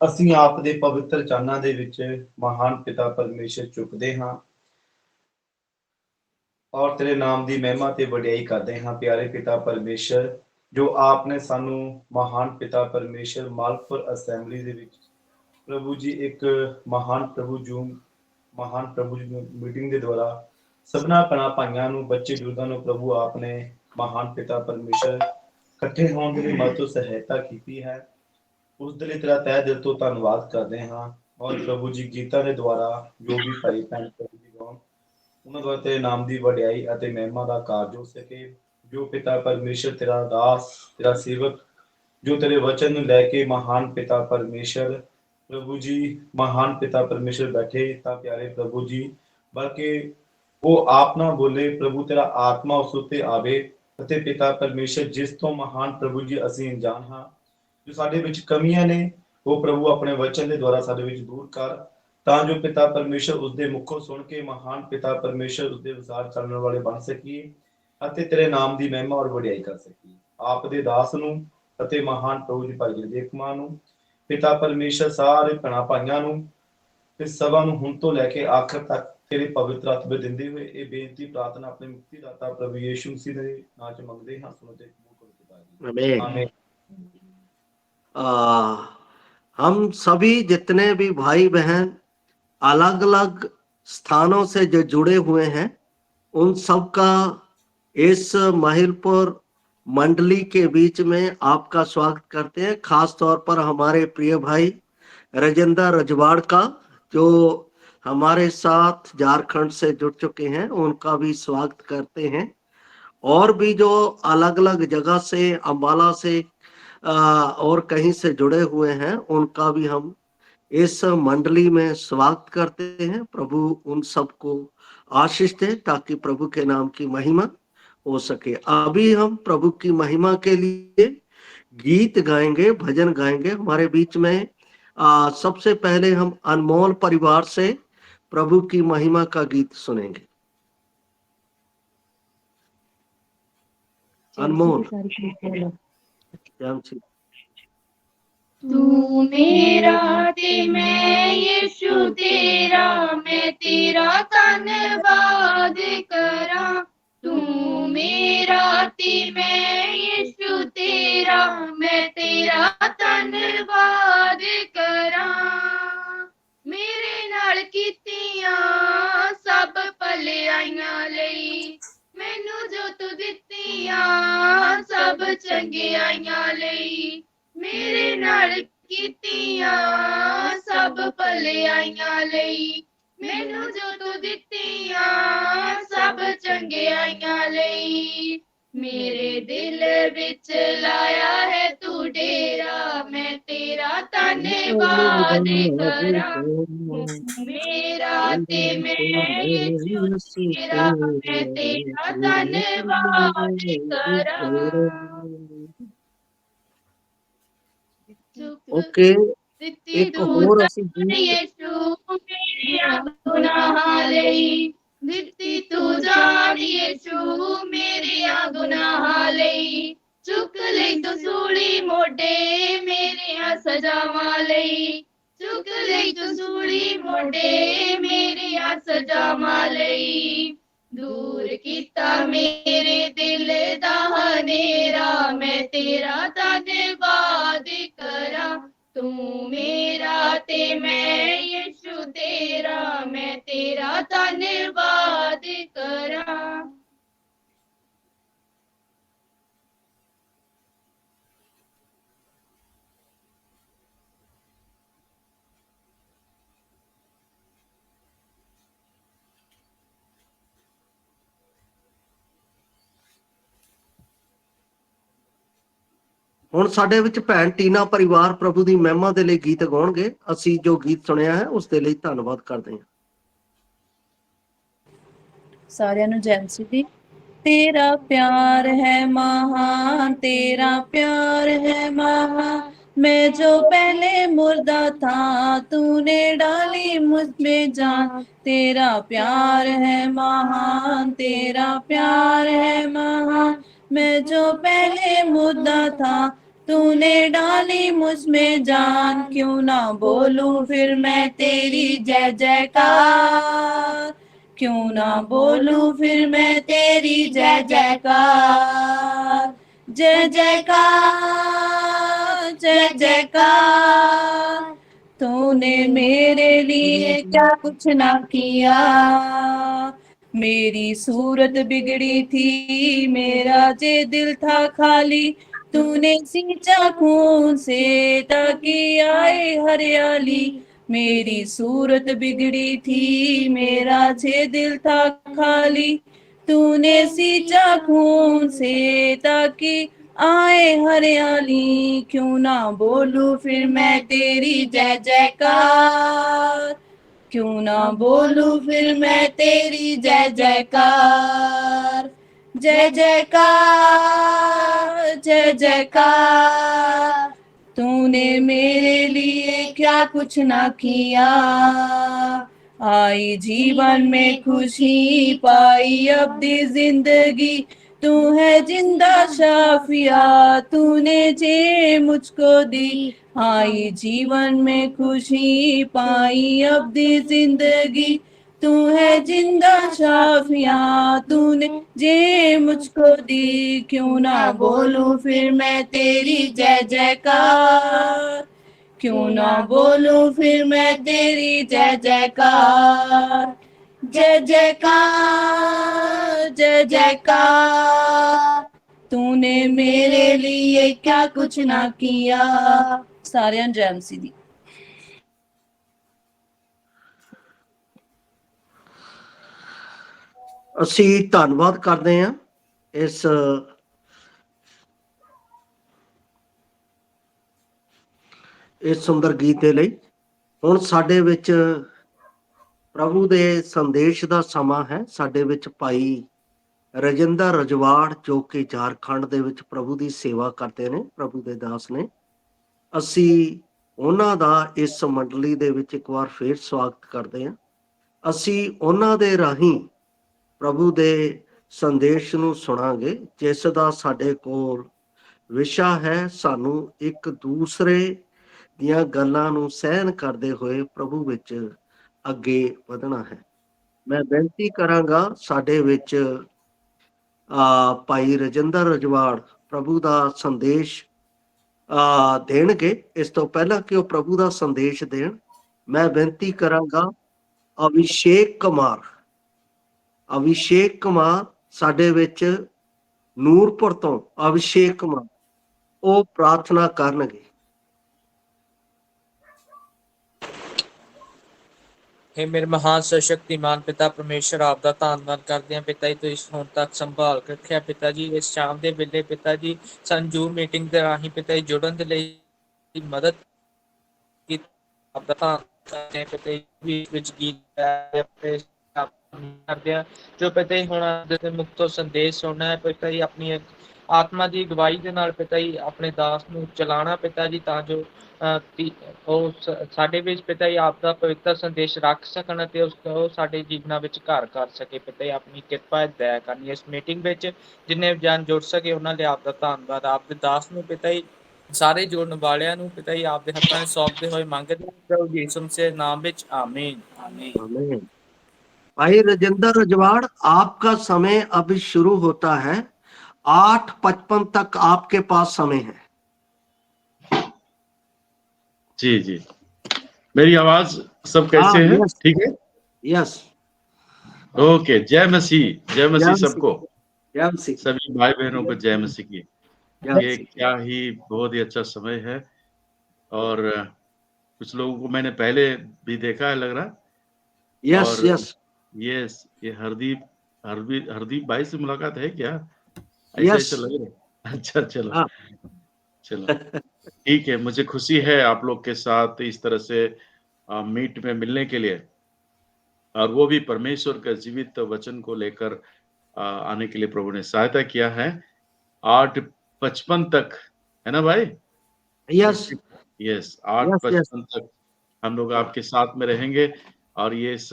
ਅਸੀਂ ਆਪ ਦੇ ਪਵਿੱਤਰ ਚਰਨਾਂ ਦੇ ਵਿੱਚ ਮਹਾਨ ਪਿਤਾ ਪਰਮੇਸ਼ਰ ਚੁੱਕਦੇ ਹਾਂ ਔਰ ਤੇਰੇ ਨਾਮ ਦੀ ਮਹਿਮਾ ਤੇ ਵਡਿਆਈ ਕਰਦੇ ਹਾਂ। ਪਿਆਰੇ ਪਿਤਾ ਪਰਮੇਸ਼ਰ, ਜੋ ਆਪ ਨੇ ਸਾਨੂੰ ਮਹਾਨ ਪਿਤਾ ਪਰਮੇਸ਼ਰ ਮਾਲਕਪੁਰ ਅਸੈਂਬਲੀ ਦੇ ਵਿੱਚ ਪ੍ਰਭੂ ਜੀ ਇੱਕ ਮਹਾਨ ਪ੍ਰਭੂ ਜੀ ਮੀਟਿੰਗ ਦੇ ਦੁਆਰਾ ਸਭਨਾ ਭੈਣਾਂ ਭਾਈਆਂ ਨੂੰ, ਬੱਚੇ ਬਜ਼ੁਰਗਾਂ ਨੂੰ ਪ੍ਰਭੂ ਆਪ ਨੇ ਮਹਾਨ ਪਿਤਾ ਪਰਮੇਸ਼ਰ ਇਕੱਠੇ ਹੋਣ ਦੇ ਲਈ ਮਦਦ ਸਹਾਇਤਾ ਕੀਤੀ ਹੈ। ਉਸ ਦੇ ਲਈ ਤੇਰਾ ਤਹਿ ਦਿਲ ਤੋਂ ਧੰਨਵਾਦ ਕਰਦੇ ਹਾਂ। ਔਰ ਪ੍ਰਭੂ ਜੀ ਗੀਤਾਂ ਦੇ ਦੁਆਰਾ ਜੋ ਵੀ ਭਾਈ ਭੈਣ ਪ੍ਰਭੂ ਜੀ ਗਾਉਣ, ਉਹਨਾਂ ਦੁਆਰਾ ਤੇਰੇ ਨਾਮ ਦੀ ਵਡਿਆਈ ਅਤੇ ਮਹਿਮਾ ਦਾ ਕਾਰਜ ਹੋ ਸਕੇ। ਜੋ ਪਿਤਾ ਪਰਮੇਸ਼ਰ ਤੇਰਾ ਦਾਸ, ਤੇਰਾ ਸੇਵਕ, ਜੋ ਤੇਰੇ ਵਚਨ ਨੂੰ ਲੈ ਕੇ ਮਹਾਨ ਪਿਤਾ ਪਰਮੇਸ਼ਰ ਪ੍ਰਭੂ ਜੀ ਮਹਾਨ ਪਿਤਾ ਪਰਮੇਸ਼ਰ ਬੈਠੇ ਤਾਂ ਪਿਆਰੇ ਪ੍ਰਭੂ ਜੀ, ਬਲਕਿ ਉਹ ਆਪ ਨਾ ਬੋਲੇ ਪ੍ਰਭੂ, ਤੇਰਾ ਆਤਮਾ ਉਸ ਉੱਤੇ ਆਵੇ ਅਤੇ ਪਿਤਾ ਪਰਮੇਸ਼ਰ ਜਿਸ ਤੋਂ ਮਹਾਨ ਪ੍ਰਭੂ ਜੀ ਅਸੀਂ ਅਣਜਾਣ ਹਾਂ, ਜੋ ਸਾਡੇ ਵਿੱਚ ਕਮੀਆਂ ਨੇ, ਉਹ ਪ੍ਰਭੂ ਆਪਣੇ ਵਚਨ ਦੇ ਦੁਆਰਾ ਸਾਡੇ ਵਿੱਚ ਦੂਰ ਕਰ, ਤਾਂ ਜੋ ਪਿਤਾ ਪਰਮੇਸ਼ਰ ਉਸਦੇ ਮੁਖੋਂ ਸੁਣ ਕੇ ਮਹਾਨ ਪਿਤਾ ਪਰਮੇਸ਼ਰ ਉਸਦੇ ਅਨੁਸਾਰ ਚੱਲਣ ਵਾਲੇ ਬਣ ਸਕੀਏ ਅਤੇ ਤੇਰੇ ਨਾਮ ਦੀ ਮਹਿਮਾ ਔਰ ਵਡਿਆਈ ਕਰ ਸਕੀਏ। ਆਪ ਦੇ ਦਾਸ ਨੂੰ ਅਤੇ ਮਹਾਨ ਪ੍ਰਭੂ ਜੀ ਭਾਈ ਜਗਦੇਵ ਕੁਮਾਰ ਨੂੰ, ਪਿਤਾ ਪਰਮੇਸ਼ਰ ਸਾਰੇ ਭੈਣਾਂ ਭਾਈਆਂ ਨੂੰ, ਇਸ ਸਭਾ ਨੂੰ ਹੁਣ ਤੋਂ ਲੈ ਕੇ ਆਖਰ ਤੱਕ ਤੇਰੇ ਪਵਿੱਤਰ ਹੱਥ ਵਿੱਚ ਦਿੰਦੇ ਹੋਏ ਇਹ ਬੇਨਤੀ ਪ੍ਰਾਰਥਨਾ ਆਪਣੇ ਮੁਕਤੀ ਦਾਤਾ ਪ੍ਰਭੂ ਯੀਸ਼ੂ ਮਸੀਹ ਦੇ ਨਾਮ ਚ ਮੰਗਦੇ ਹਾਂ। ਸੁਣੋ ਤੇ ਕਬੂਲ ਕਰੋ ਪਿਤਾ ਜੀ। आमीन। हम सभी जितने भी भाई बहन अलग अलग स्थानों से जो जुड़े हुए हैं, उन सब का इस महिलपुर मंडली के बीच में आपका स्वागत करते हैं। खास तौर पर हमारे प्रिय भाई राजेंद्र रजवाड़ का, जो हमारे साथ झारखंड से जुड़ चुके हैं, उनका भी स्वागत करते हैं। और भी जो अलग अलग जगह से, अंबाला से और कहीं से जुड़े हुए हैं, उनका भी हम इस मंडली में स्वागत करते हैं। प्रभु उन सबको आशीष दे ताकि प्रभु के नाम की महिमा हो सके। अभी हम प्रभु की महिमा के लिए गीत गाएंगे, भजन गाएंगे। हमारे बीच में सबसे पहले हम अनमोल परिवार से प्रभु की महिमा का गीत सुनेंगे। अनमोल, तू मेरा ते मैं यीशु तेरा, मैं तेरा धन्यवाद करा। तू मेरा ते मैं यीशु तेरा, मैं तेरा धन्यवाद करा। मेरे नाल कीतियां सब भलाइयां लई, मैनू जो तू दित्तियां सब चंगियाइयां लई। मेरे नाल कीतियां सब भलाइयां लई, मैनू जो तू दित्तियां सब चंगियाइयां लई। मेरे दिल विच लाया है तू डेरा, मैं तेरा धन्यवाद करा। मेरा ते मैं यीशु तेरा, मैं तेरा धन्यवाद करा। ओके, एक होर असी यीशु मेरे गुनाह लई, दित्ती तू जान यीशु मेरे गुनाह लई। चुक लई तू सूली मोढे मेरे सजावां लई, चुक लई तू सूली मोढे मेरे सजावां लई। दूर कीता मेरे दिल दा हनेरा, मैं तेरा धन्यवाद करा। तू मेरा ते मैं यीशु तेरा, मैं तेरा धन्यवाद करा। ਹੁਣ ਸਾਡੇ ਵਿੱਚ ਭੈਣ ਟੀਨਾ ਪਰਿਵਾਰ ਪ੍ਰਭੂ ਦੀ ਮਹਿਮਾ ਦੇ ਲਈ ਗੀਤ ਗਾਉਣਗੇ। ਅਸੀਂ ਜੋ ਗੀਤ ਸੁਣਿਆ ਹੈ ਉਸ ਦੇ ਲਈ ਧੰਨਵਾਦ ਕਰਦੇ ਹਾਂ। ਸਾਰਿਆਂ ਨੂੰ ਜੈ ਮਸੀਹ ਦੀ। तेरा प्यार है महान, तेरा प्यार है महान। मैं जो पहले मुर्दा था, तूने डाली मुझ में जान। तेरा प्यार है महान, तेरा प्यार है महान। मैं जो पहले मुर्दा था, तूने डाली मुझ में जान, क्यों ना बोलूं फिर मैं तेरी जय जयकार, क्यों ना बोलूं फिर मैं तेरी जय जयकार, जय जयकार जय जयकार। तूने मेरे लिए क्या कुछ ना किया, मेरी सूरत बिगड़ी थी, मेरा जे दिल था खाली, तूने सींचा खून से ताकि आए हरियाली, मेरी सूरत बिगड़ी थी, मेरा जे दिल था खाली, तूने सींचा खून से ताकि आए हरियाली, क्यों ना बोलूं फिर मैं तेरी जय जयकार, क्यों ना बोलूं फिर मैं तेरी जय जयकार, जय जयकार जय जयकार। तूने मेरे लिए क्या कुछ ना किया, आई जीवन में खुशी पाई अब दी जिंदगी, तू है जिंदा शाफिया, तूने जे मुझको दी, आई जीवन में खुशी पाई अब दी जिंदगी, तू है जिंदा शाफिया, तूने जे मुझको दी, क्यों ना बोलूं फिर मैं तेरी जय जयकार, क्यों ना बोलूं फिर मैं तेरी जय जयकार, जय जयकार जय जयकार। तूने मेरे लिए क्या कुछ ना किया। सारियां जय मसीह दी। ਅਸੀਂ ਧੰਨਵਾਦ ਕਰਦੇ ਹਾਂ ਇਸ ਸੁੰਦਰ ਗੀਤ ਦੇ ਲਈ। ਹੁਣ ਸਾਡੇ ਵਿੱਚ ਪ੍ਰਭੂ ਦੇ ਸੰਦੇਸ਼ ਦਾ ਸਮਾਂ ਹੈ। ਸਾਡੇ ਵਿੱਚ ਭਾਈ ਰਜਿੰਦਰ ਰਜਵਾੜ ਜੋ ਕਿ ਝਾਰਖੰਡ ਦੇ ਵਿੱਚ ਪ੍ਰਭੂ ਦੀ ਸੇਵਾ ਕਰਦੇ ਨੇ, ਪ੍ਰਭੂ ਦੇ ਦਾਸ ਨੇ। ਅਸੀਂ ਉਹਨਾਂ ਦਾ ਇਸ ਮੰਡਲੀ ਦੇ ਵਿੱਚ ਇੱਕ ਵਾਰ ਫੇਰ ਸਵਾਗਤ ਕਰਦੇ ਹਾਂ। ਅਸੀਂ ਉਹਨਾਂ ਦੇ ਰਾਹੀਂ ਪ੍ਰਭੂ ਦੇ ਸੰਦੇਸ਼ ਨੂੰ ਸੁਣਾਂਗੇ, ਜਿਸ ਦਾ ਸਾਡੇ ਕੋਲ ਵਿਸ਼ਾ ਹੈ ਸਾਨੂੰ ਇੱਕ ਦੂਸਰੇ ਦੀਆਂ ਗੱਲਾਂ ਨੂੰ ਸਹਿਣ ਕਰਦੇ ਹੋਏ ਪ੍ਰਭੂ ਵਿੱਚ ਅੱਗੇ ਵਧਣਾ ਹੈ। ਮੈਂ ਬੇਨਤੀ ਕਰਾਂਗਾ ਸਾਡੇ ਵਿੱਚ ਭਾਈ ਰਜਿੰਦਰ ਰਜਵਾੜ ਪ੍ਰਭੂ ਦਾ ਸੰਦੇਸ਼ ਦੇਣਗੇ। ਇਸ ਤੋਂ ਪਹਿਲਾਂ ਕਿ ਉਹ ਪ੍ਰਭੂ ਦਾ ਸੰਦੇਸ਼ ਦੇਣ, ਮੈਂ ਬੇਨਤੀ ਕਰਾਂਗਾ ਅਭਿਸ਼ੇਕ ਕੁਮਾਰ ਸਾਡੇ ਵਿੱਚ ਨੂਰਪੁਰ ਤੋਂ ਅਭਿਸ਼ੇਕ ਕੁਮਾਰ ਉਹ ਪ੍ਰਾਰਥਨਾ ਕਰਨਗੇ। हे मेरे महान सशक्तिमान पिता परमेश्वर, आप ਦਾ ਧੰਨਵਾਦ ਕਰਦੇ ਹਾਂ ਪਿਤਾ ਜੀ, ਤੁਸੀਂ ਹੁਣ ਤੱਕ ਸੰਭਾਲ ਕੇ ਰੱਖਿਆ ਪਿਤਾ ਜੀ। ਇਸ ਸ਼ਾਮ ਦੇ ਵੇਲੇ ਪਿਤਾ ਜੀ ਸਾਨੂੰ ਜ਼ੂਮ ਮੀਟਿੰਗ ਦੇ ਰਾਹੀਂ ਪਿਤਾ ਜੀ ਜੁੜਨ ਦੇ ਲਈ ਮਦਦ ਕੀਤੀ। ਆਪ ਦਾ ਧੰਨਵਾਦ ਕਰਦੇ ਹਾਂ ਪਿਤਾ ਜੀ। ਵਿੱਚ ਗੀਤ ਕਰਦੇ ਹਾਂ ਜੋ ਪਿਤਾ ਜੀ ਹੁਣ ਦੇ ਮੁਖ ਤੋਂ ਸੰਦੇਸ਼ ਸੁਣਨਾ ਹੈ ਪਿਤਾ ਜੀ, ਆਪਣੀ ਆਤਮਾ ਦੀ ਅਗਵਾਈ ਦੇ ਨਾਲ ਪਿਤਾ ਜੀ ਆਪਣੇ ਦਾਸ ਨੂੰ ਚਲਾਉਣਾ ਪਿਤਾ ਜੀ, ਤਾਂ ਜੋ ਉਹ ਸਾਡੇ ਵਿੱਚ ਪਿਤਾ ਜੀ ਆਪ ਦਾ ਪਵਿੱਤਰ ਸੰਦੇਸ਼ ਰੱਖ ਸਕਣ ਅਤੇ ਉਹ ਸਾਡੇ ਜੀਵਨਾਂ ਵਿੱਚ ਘਰ ਕਰ ਸਕੇ ਪਿਤਾ ਜੀ। ਆਪਣੀ ਕਿਰਪਾ ਦਇਆ ਕਰਨੀ ਇਸ ਮੀਟਿੰਗ ਵਿੱਚ ਜਿੰਨੇ ਜਨ ਜੁੜ ਸਕੇ ਉਹਨਾਂ ਲਈ ਆਪ ਦਾ ਧੰਨਵਾਦ। ਆਪ ਦੇ ਦਾਸ ਨੂੰ ਪਿਤਾ ਜੀ ਸਾਰੇ ਜੁੜਨ ਵਾਲਿਆਂ ਨੂੰ ਪਿਤਾ ਜੀ ਆਪ ਦੇ ਹੱਥਾਂ ਵਿੱਚ ਸੌਂਪਦੇ ਹੋਏ ਮੰਗਦੇ ਹਾਂ ਪ੍ਰਭੂ ਯਿਸੂ ਮਸੀਹ ਦੇ ਨਾਮ ਵਿੱਚ, आमीन आमीन। भाई राजेंद्र रजवाड़, आपका समय अभी शुरू होता है। 8:55 तक आपके पास समय है। जी जी, मेरी आवाज सब कैसे है? ठीक है, यस। ओके। जय मसीह, जय मसीह सबको, जय मसीह सभी भाई बहनों को जय मसीह की। ये क्या ही बहुत ही अच्छा समय है और कुछ लोगों को मैंने पहले भी देखा है लग रहा। यस और यस ये हरदीप भाई से मुलाकात है क्या? ऐसा लग रहा है। अच्छा, चलो ठीक है। मुझे खुशी है आप लोग के साथ इस तरह से मीट में मिलने के लिए, और वो भी परमेश्वर का जीवित वचन को लेकर आने के लिए प्रभु ने सहायता किया है। 8:55 तक है ना भाई? यस 8:55 तक हम लोग आपके साथ में रहेंगे और ये इस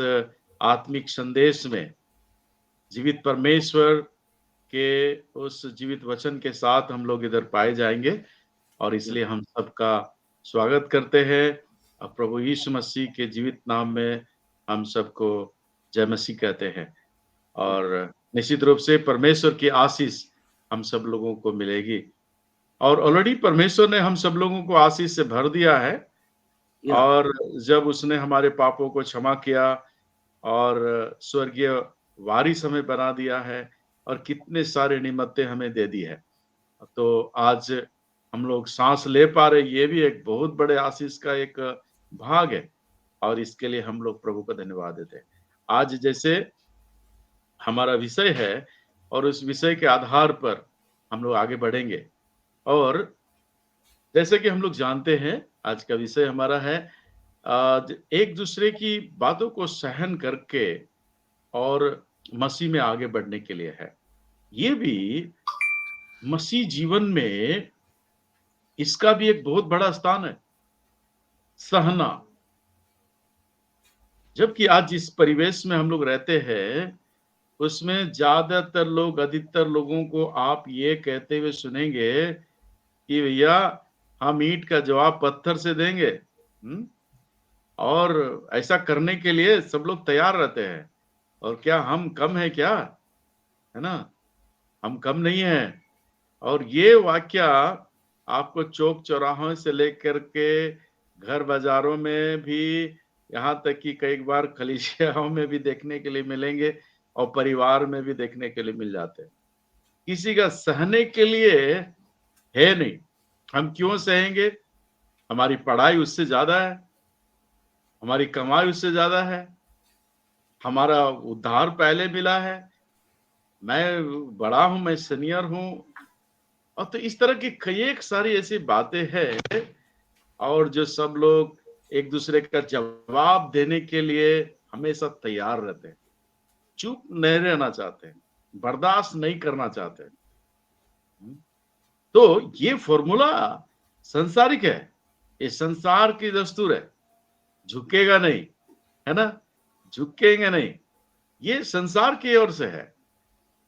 आत्मिक संदेश में जीवित परमेश्वर के उस जीवित वचन के साथ हम लोग इधर पाए जाएंगे। और इसलिए हम सबका स्वागत करते हैं और प्रभु यीशु मसीह के जीवित नाम में हम सबको जय मसीह कहते हैं। और निश्चित रूप से परमेश्वर की आशीष हम सब लोगों को मिलेगी और ऑलरेडी परमेश्वर ने हम सब लोगों को आशीष से भर दिया है। और जब उसने हमारे पापों को क्षमा किया और स्वर्गीय वारिस हमें बना दिया है और कितने सारे निमित्तें हमें दे दी है, तो आज हम लोग सांस ले पा रहे, ये भी एक बहुत बड़े आशीष का एक भाग है और इसके लिए हम लोग प्रभु को धन्यवाद देते हैं। आज जैसे हमारा विषय है और उस विषय के आधार पर हम लोग आगे बढ़ेंगे और जैसे कि हम लोग जानते हैं आज का विषय हमारा है एक दूसरे की बातों को सहन करके और मसीह में आगे बढ़ने के लिए है। ये भी मसीह जीवन में इसका भी एक बहुत बड़ा स्थान है, सहना। जबकि आज जिस परिवेश में हम लोग रहते हैं उसमें ज्यादातर लोग, अधिकतर लोगों को आप ये कहते हुए सुनेंगे कि भैया हम ईंट का जवाब पत्थर से देंगे। और ऐसा करने के लिए सब लोग तैयार रहते हैं। और क्या हम कम है क्या? है ना, हम कम नहीं है। और ये वाक्य आपको चौक चौराहों से लेकर के घर बाजारों में भी, यहाँ तक कि कई बार कलीसियाओं में भी देखने के लिए मिलेंगे और परिवार में भी देखने के लिए मिल जाते हैं। किसी का सहने के लिए है नहीं। हम क्यों सहेंगे? हमारी पढ़ाई उससे ज्यादा है, हमारी कमाई उससे ज्यादा है, हमारा उद्धार पहले मिला है, मैं बड़ा हूं, मैं सीनियर हूं। और तो इस तरह की कई एक सारी ऐसी बातें हैं और जो सब लोग एक दूसरे का जवाब देने के लिए हमेशा तैयार रहते हैं, चुप नहीं रहना चाहते हैं, बर्दाश्त नहीं करना चाहते। तो ये फॉर्मूला संसारिक है, ये संसार की दस्तूर है। झुकेगा नहीं, है ना, झुकेंगे नहीं, ये संसार की ओर से है।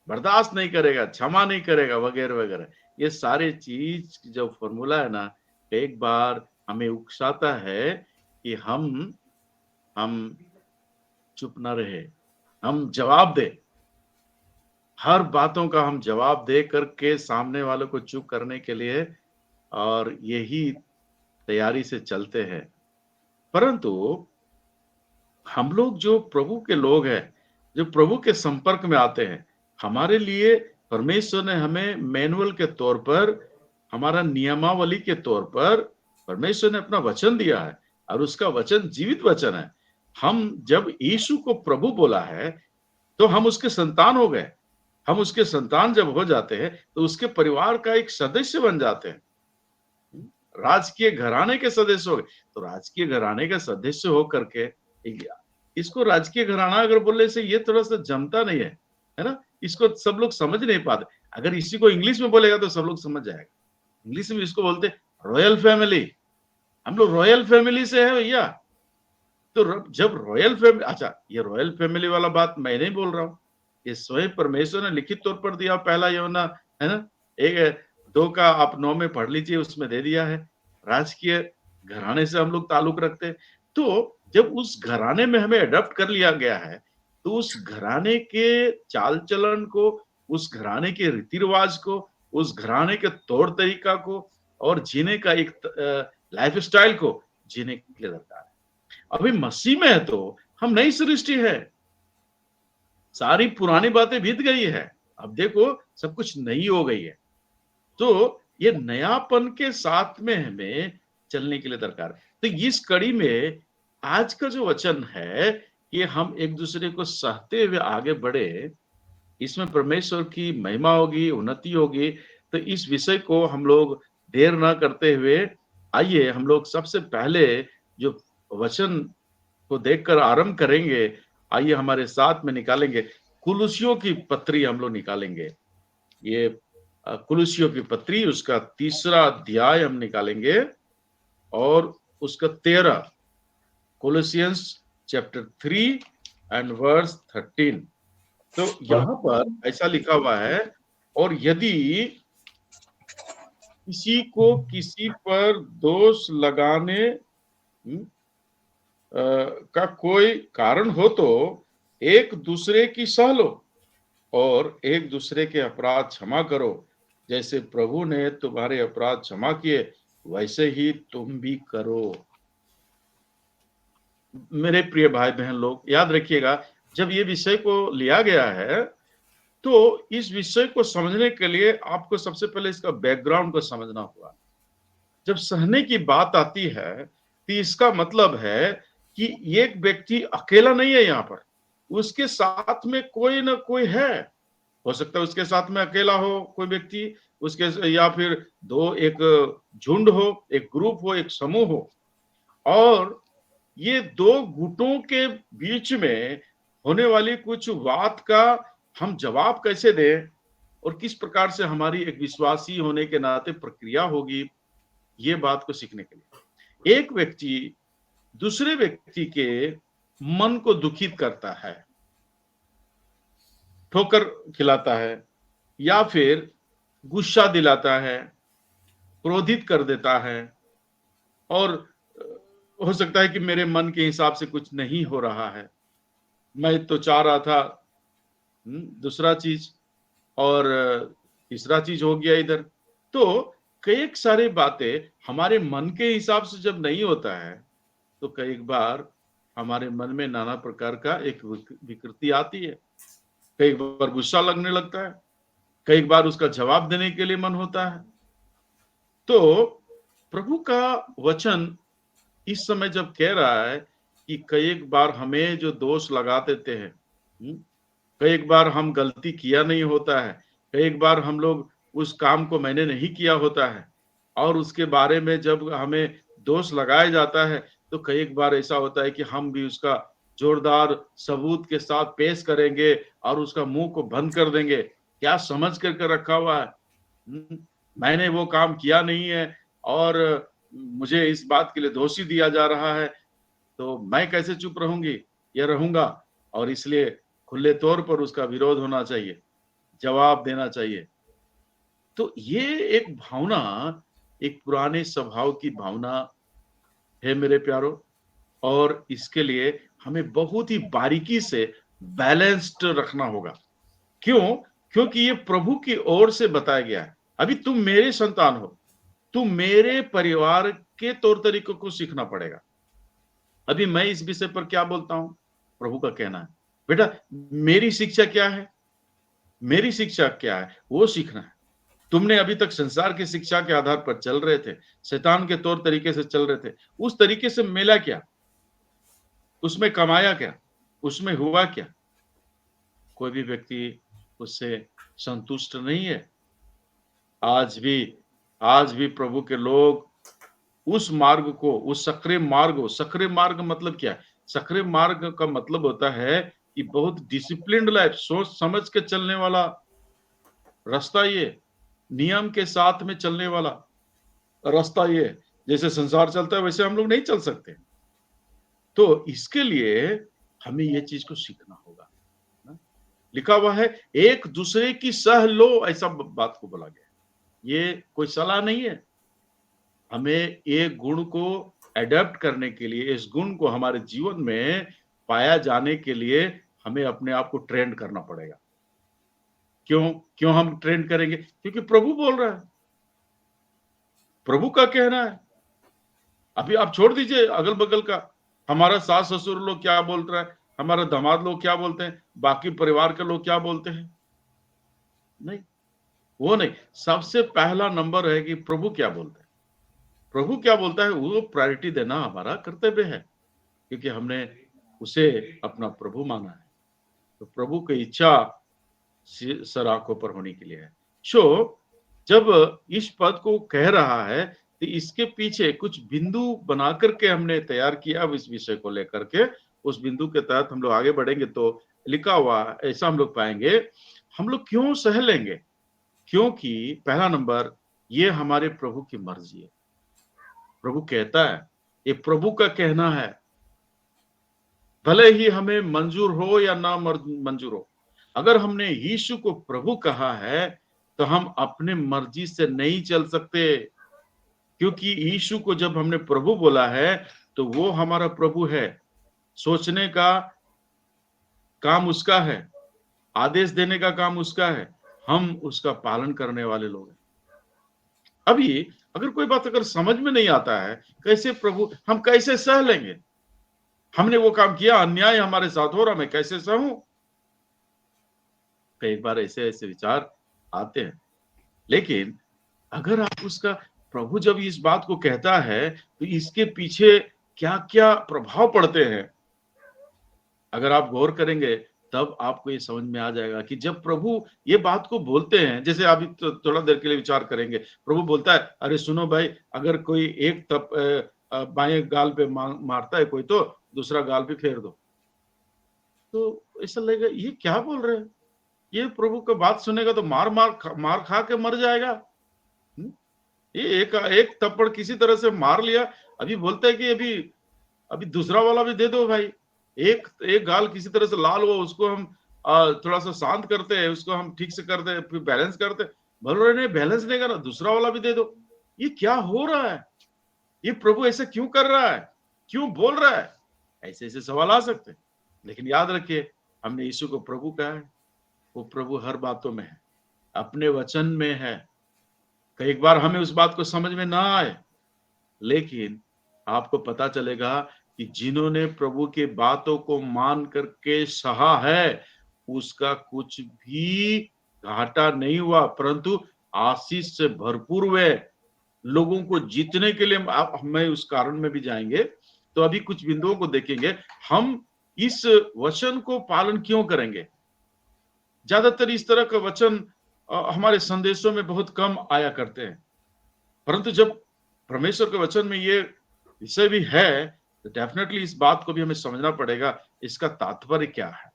बर्दाश्त नहीं करेगा, क्षमा नहीं करेगा, वगैरह वगैरह। ये सारे चीज जो फॉर्मूला है ना, एक बार हमें उकसाता है कि हम चुप ना रहे, हम जवाब दे। हर बातों का हम जवाब दे करके सामने वालों को चुप करने के लिए, और यही तैयारी से चलते हैं। परंतु हम लोग जो प्रभु के लोग हैं, जो प्रभु के संपर्क में आते हैं, हमारे लिए परमेश्वर ने हमें मैनुअल के तौर पर, हमारा नियमावली के तौर पर परमेश्वर ने अपना वचन दिया है और उसका वचन जीवित वचन है। हम जब यीशु को प्रभु बोला है तो हम उसके संतान हो गए। हम उसके संतान जब हो जाते हैं तो उसके परिवार का एक सदस्य बन जाते हैं, राजकीय घराने के सदस्य हो गए। तो राजकीय घराने का सदस्य हो करके, इसको राजकीय घराना अगर बोलने से ये थोड़ा सा जमता नहीं है, है ना, इसको सब लोग समझ नहीं पाते। अगर इसी को इंग्लिश में बोलेगा तो सब लोग समझ जाएगा। इंग्लिश में इसको बोलते रॉयल फैमिली, हम लोग रॉयल फैमिली से है भैया। तो जब रॉयल फैमिली, अच्छा ये रॉयल फैमिली वाला बात मैं नहीं बोल रहा हूँ, ये स्वयं परमेश्वर ने लिखित तौर पर दिया। पहला यूहन्ना, है ना, 1:2 का आप 9 में पढ़ लीजिए, उसमें दे दिया है। राजकीय घराने से हम लोग ताल्लुक रखते हैं। तो जब उस घराने में हमें अडॉप्ट कर लिया गया है तो उस घराने के चाल चलन को, उस घराने के रीति रिवाज को, उस घराने के तौर तरीका को और जीने का एक लाइफ स्टाइल को जीने के लिए दरकार है। अभी मसीह में है तो हम नई सृष्टि है, सारी पुरानी बातें बीत गई है, अब देखो सब कुछ नई हो गई है। तो ये नयापन के साथ में हमें चलने के लिए दरकार है। तो इस कड़ी में आज का जो वचन है कि हम एक दूसरे को सहते हुए आगे बढ़े, इसमें परमेश्वर की महिमा होगी, उन्नति होगी। तो इस विषय को हम लोग देर ना करते हुए आइए हम लोग सबसे पहले जो वचन को देखकर आरंभ करेंगे। आइए हमारे साथ में निकालेंगे कुलुसियों की पत्री, हम लोग निकालेंगे। ये कुलुसियों की पत्री, उसका 3रा अध्याय हम निकालेंगे और उसका 13, कोलोसियंस चैप्टर 3 एंड वर्स 13। तो यहाँ पर ऐसा लिखा हुआ है, और यदि किसी को किसी पर दोष लगाने का कोई कारण हो तो एक दूसरे की सह लो और एक दूसरे के अपराध क्षमा करो, जैसे प्रभु ने तुम्हारे अपराध क्षमा किए वैसे ही तुम भी करो। मेरे प्रिय भाई बहन लोग, याद रखिएगा, जब ये विषय को लिया गया है तो इस विषय को समझने के लिए आपको सबसे पहले इसका बैकग्राउंड को समझना होगा। जब सहने की बात आती है तो इसका मतलब है कि एक व्यक्ति अकेला नहीं है, यहाँ पर उसके साथ में कोई ना कोई है। हो सकता है उसके साथ में अकेला हो कोई व्यक्ति, उसके या फिर एक झुंड हो, एक ग्रुप हो, एक समूह हो, और ये दो गुटों के बीच में होने वाली कुछ बात का हम जवाब कैसे दें और किस प्रकार से हमारी एक विश्वासी होने के नाते प्रक्रिया होगी, ये बात को सीखने के लिए एक व्यक्ति दूसरे व्यक्ति के मन को दुखित करता है, ठोकर खिलाता है या फिर गुस्सा दिलाता है, क्रोधित कर देता है, और हो सकता है कि मेरे मन के हिसाब से कुछ नहीं हो रहा है, मैं तो चाह रहा था दूसरा चीज और तीसरा चीज हो गया इधर। तो कई सारी बातें हमारे मन के हिसाब से जब नहीं होता है तो कई बार हमारे मन में नाना प्रकार का एक विकृति आती है। कई बार गुस्सा लगने लगता है, कई बार उसका जवाब देने के लिए मन होता है। तो प्रभु का वचन इस समय जब कह रहा है कि कई बार हमें जो दोष लगा देते हैं, कई बार हम गलती किया नहीं होता है, कई बार हम लोग उस काम को मैंने नहीं किया होता है, और उसके बारे में जब हमें दोष लगाया जाता है तो कई बार ऐसा होता है कि हम भी उसका जोरदार सबूत के साथ पेश करेंगे और उसका मुंह को बंद कर देंगे। क्या समझ करके रखा हुआ है, मैंने वो काम किया नहीं है और मुझे इस बात के लिए दोषी दिया जा रहा है, तो मैं कैसे चुप रहूंगी या रहूंगा, और इसलिए खुले तौर पर उसका विरोध होना चाहिए, जवाब देना चाहिए। तो ये एक भावना, एक पुराने स्वभाव की भावना है मेरे प्यारो, और इसके लिए हमें बहुत ही बारीकी से बैलेंस्ड रखना होगा। क्यों? क्योंकि ये प्रभु की ओर से बताया गया है। अभी तुम मेरे संतान हो, तुम मेरे परिवार के तौर तरीकों को सीखना पड़ेगा। अभी मैं इस विषय पर क्या बोलता हूं, प्रभु का कहना है बेटा मेरी शिक्षा क्या है, मेरी शिक्षा क्या है वो सीखना है। तुमने अभी तक संसार की शिक्षा के आधार पर चल रहे थे, शैतान के तौर तरीके से चल रहे थे, उस तरीके से मिला क्या, उसमें कमाया क्या, उसमें हुआ क्या? कोई भी व्यक्ति उससे संतुष्ट नहीं है। आज भी प्रभु के लोग उस मार्ग को, उस सक्रिय मार्ग मतलब क्या है? सक्रिय मार्ग का मतलब होता है कि बहुत डिसिप्लिन्ड लाइफ, सोच समझ के चलने वाला रास्ता, ये नियम के साथ में चलने वाला रास्ता। ये जैसे संसार चलता है वैसे हम लोग नहीं चल सकते। तो इसके लिए हमें ये चीज को सीखना होगा। लिखा हुआ है एक दूसरे की सह लो, ऐसा बात को बोला गया। ये कोई सलाह नहीं है। हमें एक गुण को एडॉप्ट करने के लिए, इस गुण को हमारे जीवन में पाया जाने के लिए हमें अपने आप को ट्रेन करना पड़ेगा। क्यों हम ट्रेन करेंगे? क्योंकि प्रभु बोल रहा है, प्रभु का कहना है। अभी आप छोड़ दीजिए अगल बगल का, हमारा सास ससुर लोग क्या बोल रहा है, हमारा दामाद लोग क्या बोलते हैं, बाकी परिवार के लोग क्या बोलते हैं, नहीं, वो नहीं। सबसे पहला नंबर है कि प्रभु क्या बोलते हैं। प्रभु क्या बोलता है वो प्रायोरिटी देना हमारा कर्तव्य है, क्योंकि हमने उसे अपना प्रभु माना है। तो प्रभु की इच्छा सर आंखों पर होने के लिए है। जब इस पद को कह रहा है तो इसके पीछे कुछ बिंदु बना करके हमने तैयार किया। अब इस विषय को लेकर के उस बिंदु के तहत हम लोग आगे बढ़ेंगे तो लिखा हुआ ऐसा हम लोग पाएंगे, हम लोग क्यों सह लेंगे? क्योंकि पहला नंबर, ये हमारे प्रभु की मर्जी है। प्रभु कहता है, ये प्रभु का कहना है, भले ही हमें मंजूर हो या ना मंजूर हो। अगर हमने यीशु को प्रभु कहा है तो हम अपने मर्जी से नहीं चल सकते, क्योंकि यीशु को जब हमने प्रभु बोला है तो वो हमारा प्रभु है। सोचने का काम उसका है, आदेश देने का काम उसका है, हम उसका पालन करने वाले लोग हैं। अभी अगर कोई बात अगर समझ में नहीं आता है, कैसे प्रभु हम कैसे सह लेंगे? हमने वो काम किया, अन्याय हमारे साथ हो रहा, मैं कैसे सहूं? कई बार ऐसे ऐसे विचार आते हैं। लेकिन अगर आप उसका प्रभु जब इस बात को कहता है तो इसके पीछे क्या क्या प्रभाव पड़ते हैं, अगर आप गौर करेंगे तब आपको ये समझ में आ जाएगा कि जब प्रभु ये बात को बोलते हैं, जैसे अभी थोड़ा देर के लिए विचार करेंगे, प्रभु बोलता है अरे सुनो भाई, अगर कोई एक बाएं गाल पे मारता है कोई तो दूसरा गाल पे फेर दो। तो ऐसा लगेगा ये क्या बोल रहे हैं, ये प्रभु का बात सुनेगा तो मार खा के मर जाएगा। ये एक थप्पड़ किसी तरह से मार लिया, अभी बोलता है कि अभी दूसरा वाला भी दे दो भाई। एक गाल किसी तरह से लाल हुआ, उसको हम थोड़ा सा शांत करते हैं, उसको हम ठीक से करते हैं, फिर बैलेंस करते हैं। बोल रहे नहीं, बैलेंस नहीं करना, दूसरा वाला भी दे दो। ये क्या हो रहा है? ये प्रभु ऐसे क्यों कर रहा है, क्यों बोल रहा है? ऐसे ऐसे सवाल आ सकते हैं। लेकिन याद रखिए, हमने यीशु को प्रभु कहा है, वो प्रभु हर बातों में है, अपने वचन में है। कई बार हमें उस बात को समझ में ना आए, लेकिन आपको पता चलेगा कि जिन्होंने प्रभु की बातों को मान करके सहा है, उसका कुछ भी घाटा नहीं हुआ, परंतु आशीष से भरपूर हुए। लोगों को जीतने के लिए हमें उस कारण में भी जाएंगे, तो अभी कुछ बिंदुओं को देखेंगे। हम इस वचन को पालन क्यों करेंगे? ज्यादातर इस तरह का वचन हमारे संदेशों में बहुत कम आया करते हैं, परंतु जब परमेश्वर के वचन में ये विषय भी है तो डेफिनेटली इस बात को भी हमें समझना पड़ेगा, इसका तात्पर्य क्या है,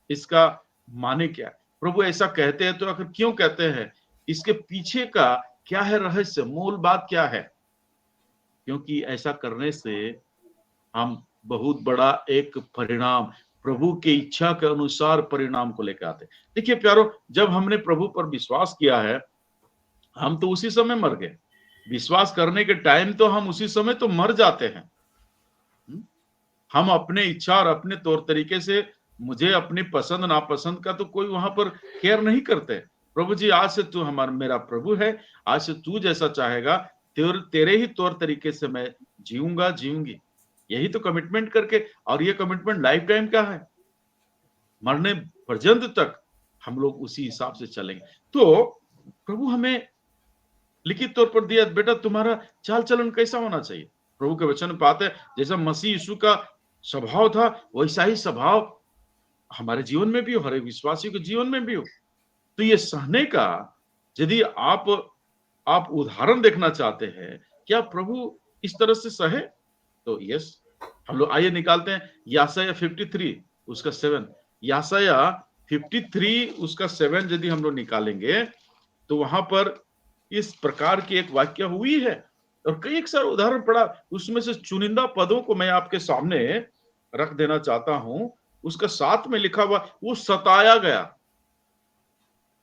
इसका माने क्या है। प्रभु ऐसा कहते हैं तो आखिर क्यों कहते हैं, इसके पीछे का क्या है रहस्य, मूल बात क्या है? क्योंकि ऐसा करने से हम बहुत बड़ा एक परिणाम, प्रभु की इच्छा के अनुसार परिणाम को लेकर आते। देखिए प्यारो, जब हमने प्रभु पर विश्वास किया है, हम तो उसी समय मर गए। विश्वास करने के टाइम तो हम उसी समय तो मर जाते हैं। हम अपने इच्छा और अपने तौर तरीके से, मुझे अपनी पसंद नापसंद का तो कोई वहां पर केयर नहीं करते। प्रभु जी, आज से तू मेरा प्रभु है, आज से तू जैसा चाहेगा तेरे ही तौर तरीके से मैं जीऊंगी। यही तो कमिटमेंट करके, और ये कमिटमेंट लाइफ टाइम का है, मरने पर्यंत तक हम लोग उसी हिसाब से चलेंगे। तो प्रभु हमें लिखित तौर पर दिया, बेटा तुम्हारा चाल चलन कैसा होना चाहिए। प्रभु के वचन पाते हैं जैसा मसीह यीशु का स्वभाव था, वैसा ही स्वभाव हमारे जीवन में भी हो, हर एक विश्वासी के जीवन में भी हो। तो ये सहने का यदि आप उदाहरण देखना चाहते हैं, क्या प्रभु इस तरह से सहे? तो यस, हम लोग आइए निकालते हैं याशाया 53 उसका 7। याशाया 53 उसका 7 यदि हम लोग निकालेंगे तो वहां पर इस प्रकार की एक वाक्य हुई है, और कई एक सारे उदाहरण पड़ा। उसमें से चुनिंदा पदों को मैं आपके सामने रख देना चाहता हूं। उसका 7 में लिखा हुआ, वो सताया गया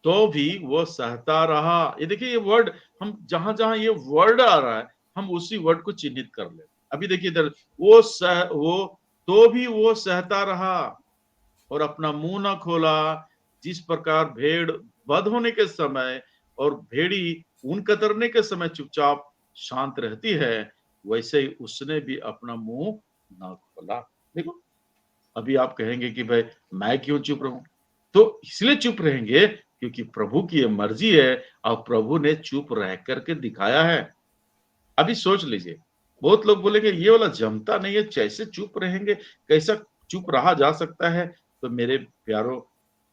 तो भी वो सहता रहा। ये देखिए, ये वर्ड, हम जहां जहां ये वर्ड आ रहा है हम उसी वर्ड को चिन्हित कर ले। अभी देखिए इधर, वो तो भी वो सहता रहा और अपना मुंह ना खोला। जिस प्रकार भेड़ वध होने के समय और भेड़ी ऊन कतरने के समय चुपचाप शांत रहती है, वैसे ही उसने भी अपना मुंह ना खोला। देखो, अभी आप कहेंगे कि भाई मैं क्यों चुप रहूं? तो इसलिए चुप रहेंगे क्योंकि प्रभु की ये मर्जी है और प्रभु ने चुप रह करके दिखाया है। अभी सोच लीजिए, बहुत लोग बोलेंगे ये वाला जमता नहीं है, कैसे चुप रहेंगे, कैसा चुप रहा जा सकता है? तो मेरे प्यारो,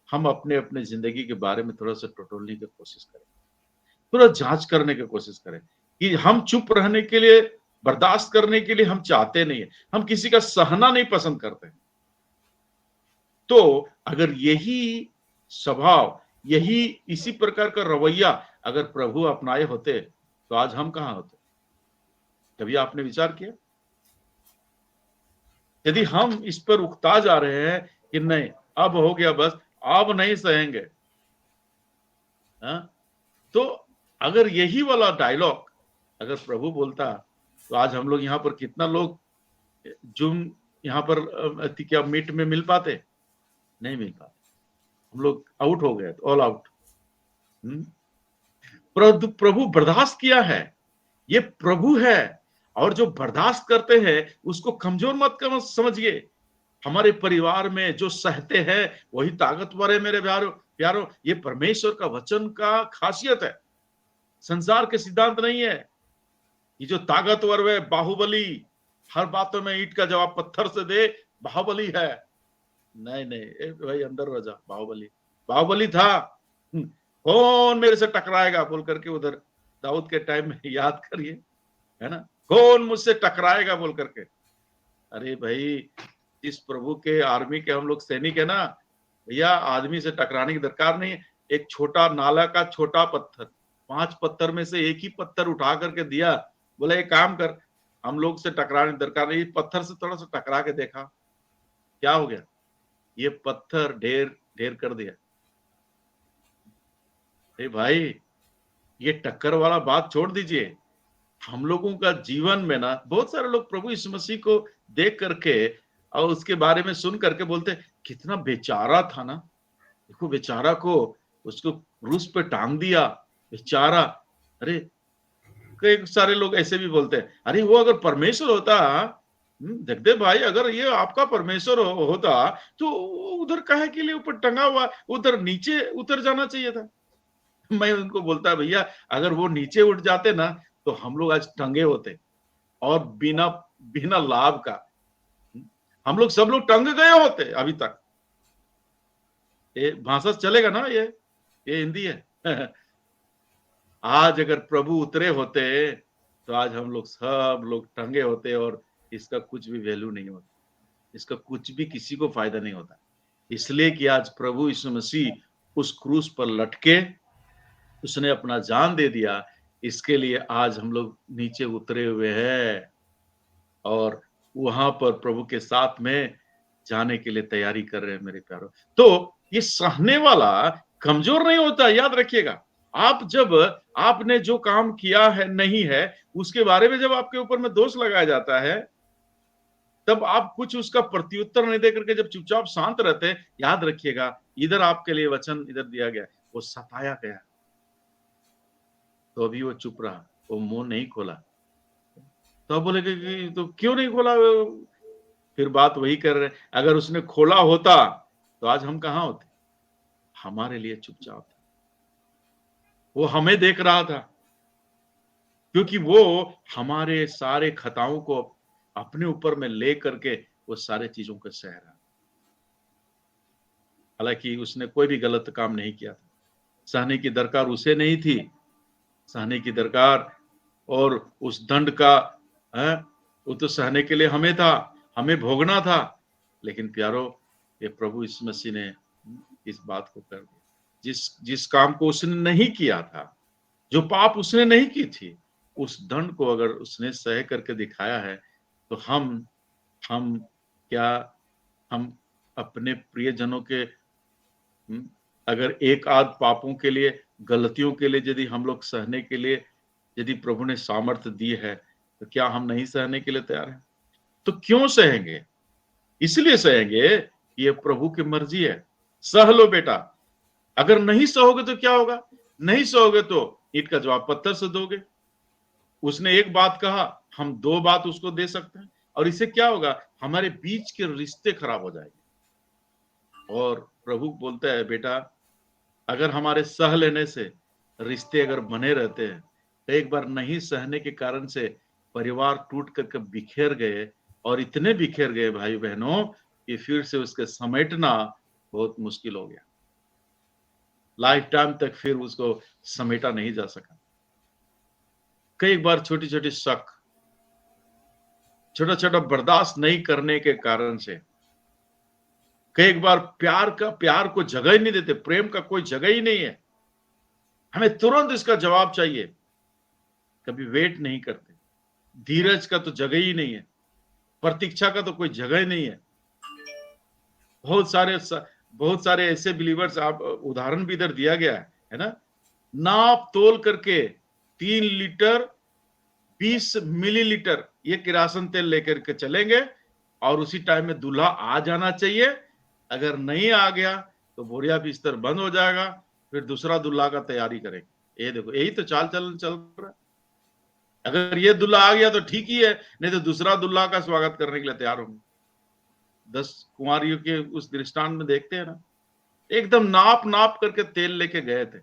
हम अपने अपने जिंदगी के बारे में थोड़ा सा टटोलने की कोशिश करें, थोड़ा जांच करने की कोशिश करें कि हम चुप रहने के लिए, बर्दाश्त करने के लिए हम चाहते नहीं है, हम किसी का सहना नहीं पसंद करते। तो अगर यही स्वभाव, यही इसी प्रकार का रवैया अगर प्रभु अपनाए होते तो आज हम कहां होते? कभी आपने विचार किया? यदि हम इस पर उकता जा रहे हैं कि नहीं अब हो गया, बस अब नहीं सहेंगे, तो अगर यही वाला डायलॉग अगर प्रभु बोलता तो आज हम लोग यहाँ पर कितना लोग जूम यहाँ पर क्या मीट में मिल पाते? नहीं मिल पाते। हम लोग आउट हो गए, ऑल आउट। प्रभु बर्दाश्त किया है, ये प्रभु है, और जो बर्दाश्त करते हैं उसको कमजोर मत समझिए। हमारे परिवार में जो सहते हैं वही ताकतवर है मेरे प्यारो। ये परमेश्वर का वचन का खासियत है, संसार के सिद्धांत नहीं है। ये जो ताकतवर है, बाहुबली, हर बातों में ईंट का जवाब पत्थर से दे, बाहुबली है। नहीं नहीं भाई, अंदर रह जा। बाहुबली था, कौन मेरे से टकराएगा बोल करके, उधर दाऊद के टाइम में याद करिए, है ना, कौन मुझसे टकराएगा बोल करके। अरे भाई, इस प्रभु के आर्मी के हम लोग सैनिक है ना भैया, आदमी से टकराने की दरकार नहीं है। एक छोटा नाला का छोटा पत्थर, 5 पत्थर में से एक ही पत्थर उठा करके दिया, बोला एक काम कर, हम लोग से टकराने की दरकार नहीं। पत्थर से थोड़ा सा टकरा के देखा, क्या हो गया? ये पत्थर ढेर कर दिया। अरे भाई, ये टक्कर वाला बात छोड़ दीजिए। हम लोगों का जीवन में ना बहुत सारे लोग प्रभु यीशु मसीह को देख करके और उसके बारे में सुन करके बोलते कितना बेचारा था ना, देखो बेचारा को, उसको क्रूस पे टांग दिया, बेचारा। अरे कई सारे लोग ऐसे भी बोलते हैं, अरे वो अगर परमेश्वर होता, देख दे भाई, अगर ये आपका परमेश्वर होता तो उधर काहे के लिए ऊपर टंगा हुआ, उधर नीचे उतर जाना चाहिए था। मैं उनको बोलता, भैया अगर वो नीचे उठ जाते ना तो हम लोग आज टंगे होते, और बिना लाभ का हम लोग सब लोग टंग गए होते अभी तक। ये भाषा चलेगा ना, ये हिंदी है। आज अगर प्रभु उतरे होते तो आज हम लोग सब लोग टंगे होते, और इसका कुछ भी वैल्यू नहीं होता, इसका कुछ भी किसी को फायदा नहीं होता। इसलिए कि आज प्रभु यीशु मसीह उस क्रूस पर लटके, उसने अपना जान दे दिया, इसके लिए आज हम लोग नीचे उतरे हुए हैं और वहां पर प्रभु के साथ में जाने के लिए तैयारी कर रहे हैं मेरे प्यारों। तो ये सहने वाला कमजोर नहीं होता, याद रखिएगा। आप जब आपने जो काम किया है नहीं है उसके बारे में जब आपके ऊपर में दोष लगाया जाता है, तब आप कुछ उसका प्रत्युत्तर नहीं दे करके जब चुपचाप शांत रहते हैं, याद रखिएगा इधर आपके लिए वचन इधर दिया गया, वो सताया गया तो अभी वो चुप रहा, वो मुंह नहीं खोला। तो बोलेगा कि तो क्यों नहीं खोला? फिर बात वही कर रहे, अगर उसने खोला होता तो आज हम कहां होते? हमारे लिए चुपचाप था, वो हमें देख रहा था, क्योंकि वो हमारे सारे खताओं को अपने ऊपर में ले करके वो सारे चीजों को सह रहा। हालांकि उसने कोई भी गलत काम नहीं किया था, सहने की दरकार उसे नहीं थी, सहने की दरकार और उस दंड का है वो तो सहने के लिए हमें था, हमें भोगना था। लेकिन प्यारो, ये प्रभु यीशु मसीह ने इस बात को कर दिया। जिस काम को उसने नहीं किया था, जो पाप उसने नहीं की थी, उस दंड को अगर उसने सह करके दिखाया है, तो हम अपने प्रियजनों के अगर एक आध पापों के लिए, गलतियों के लिए यदि हम लोग सहने के लिए यदि प्रभु ने सामर्थ्य दी है, तो क्या हम नहीं सहने के लिए तैयार हैं? तो क्यों सहेंगे? इसलिए सहेंगे, ये प्रभु की मर्जी है। सह लो बेटा, अगर नहीं सहोगे तो क्या होगा? नहीं सहोगे तो ईंट का जवाब पत्थर से दोगे। उसने एक बात कहा, हम 2 बात उसको दे सकते हैं, और इससे क्या होगा? हमारे बीच के रिश्ते खराब हो जाएंगे। और प्रभु बोलता है, बेटा अगर हमारे सह लेने से रिश्ते अगर बने रहते हैं, तो एक बार नहीं सहने के कारण से परिवार टूट करके बिखेर गए, और इतने बिखेर गए भाई बहनों कि फिर से उसके समेटना बहुत मुश्किल हो गया। लाइफ टाइम तक फिर उसको समेटा नहीं जा सका। कई बार छोटी छोटी शक, छोटा छोटा बर्दाश्त नहीं करने के कारण से, कई बार प्यार को जगह ही नहीं देते, प्रेम का कोई जगह ही नहीं है, हमें तुरंत इसका जवाब चाहिए, कभी वेट नहीं करते, धीरज का तो जगह ही नहीं है, प्रतीक्षा का तो कोई जगह ही नहीं है। बहुत सारे ऐसे बिलीवर्स, आप उदाहरण भी इधर दिया गया है ना, नाप तोल करके 3 लीटर 20 मिलीलीटर ये किरासन तेल लेकर के चलेंगे और उसी टाइम में दूल्हा आ जाना चाहिए। अगर नहीं आ गया तो बोरिया बिस्तर बंद हो जाएगा, फिर दूसरा दूल्हा का तैयारी करेंगे। ये देखो, यही तो चाल चलन चल रहा है। अगर ये दूल्हा आ गया तो ठीक ही है, नहीं तो दूसरा दूल्हा का स्वागत करने के लिए तैयार होंगे। 10 कुंवारियों के उस दृष्टांत में देखते हैं ना, एकदम नाप नाप करके तेल लेके गए थे।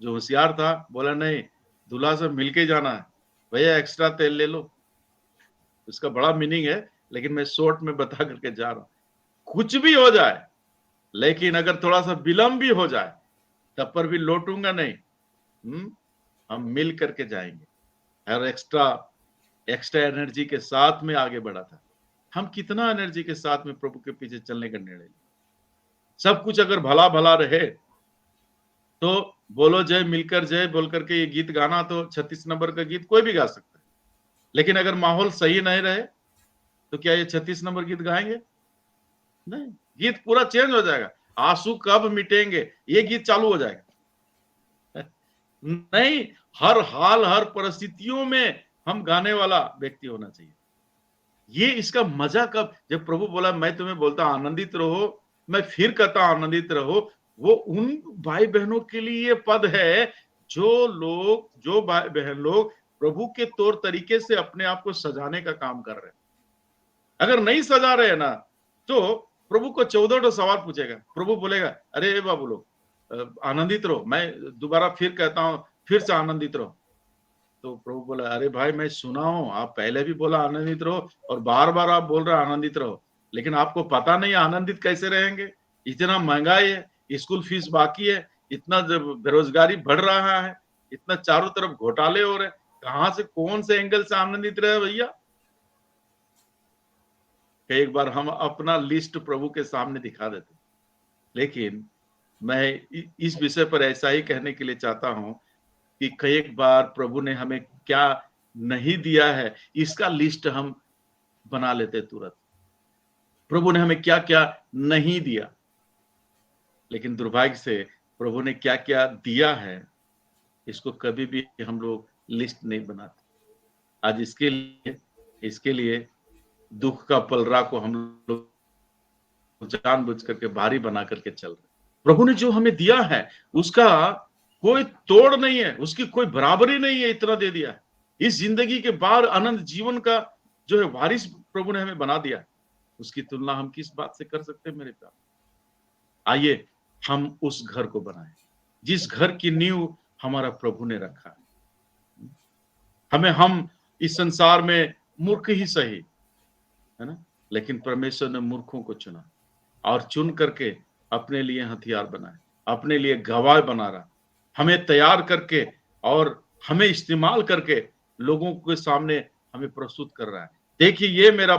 जो होशियार था बोला नहीं, दूल्हा से मिलके जाना है, भैया एक्स्ट्रा तेल ले लो। उसका बड़ा मीनिंग है, लेकिन मैं शॉर्ट में बता करके जा रहा हूं। कुछ भी हो जाए, लेकिन अगर थोड़ा सा विलंब भी हो जाए तब पर भी लौटूंगा नहीं। हम मिल करके जाएंगे। हर एक्स्ट्रा एनर्जी के साथ में आगे बढ़ा था। हम कितना एनर्जी के साथ में प्रभु के पीछे चलने का निर्णय लिया। सब कुछ अगर भला भला रहे तो बोलो जय मिलकर जय बोल करके ये गीत गाना, तो 36 नंबर का गीत कोई भी गा सकता है। लेकिन अगर माहौल सही नहीं रहे तो क्या ये 36 नंबर गीत गाएंगे? नहीं, गीत पूरा चेंज हो जाएगा। आंसू कब मिटेंगे ये गीत चालू हो जाएगा। नहीं, हर हाल हर परिस्थितियों में हम गाने वाला व्यक्ति होना चाहिए। ये इसका मजा कब, जब प्रभु बोला मैं तुम्हें बोलता आनंदित रहो, मैं फिर कहता आनंदित रहो, वो उन भाई बहनों के लिए ये पद है जो भाई बहन लोग प्रभु के तौर तरीके से अपने आप को सजाने का काम कर रहे हैं। अगर नहीं सजा रहे हैं ना, तो प्रभु को 14 सवाल पूछेगा। प्रभु बोलेगा अरे बाबू लोग आनंदित रहो, मैं दोबारा फिर कहता हूं फिर से आनंदित रहो। तो प्रभु बोला अरे भाई मैं सुना हूं, आप पहले भी बोला आनंदित रहो और बार बार आप बोल रहे आनंदित रहो, लेकिन आपको पता नहीं आनंदित कैसे रहेंगे। इतना महंगाई है, स्कूल फीस बाकी है, इतना बेरोजगारी बढ़ रहा है, इतना चारों तरफ घोटाले हो रहे, कहां से कौन से एंगल से आनंदित रहे भैया? एक बार हम अपना लिस्ट प्रभु के सामने दिखा देते, लेकिन मैं इस विषय पर ऐसा ही कहने के लिए चाहता हूं कि कई बार प्रभु ने हमें क्या नहीं दिया है इसका लिस्ट हम बना लेते तुरंत। प्रभु ने हमें क्या क्या नहीं दिया, लेकिन दुर्भाग्य से प्रभु ने क्या क्या दिया है इसको कभी भी हम लोग लिस्ट नहीं बनाते। आज इसके लिए दुख का पलरा को हम लोग जानबूझ करके भारी बना करके चल रहे। प्रभु ने जो हमें दिया है उसका कोई तोड़ नहीं है, उसकी कोई बराबरी नहीं है, इतना दे दिया है। इस जिंदगी के बाद अनंत जीवन का जो है वारिस प्रभु ने हमें बना दिया, उसकी तुलना हम किस बात से कर सकते हैं मेरे प्यार? आइए हम उस घर को बनाएं जिस घर की नींव हमारा प्रभु ने रखा है। हम इस संसार में मूर्ख ही सही है ना, लेकिन परमेश्वर ने मूर्खों को चुना और चुन करके अपने लिए हथियार बनाए, अपने लिए गवाह बना रहा, हमें तैयार करके और हमें इस्तेमाल करके लोगों के सामने हमें प्रस्तुत कर रहा है। देखिए ये मेरा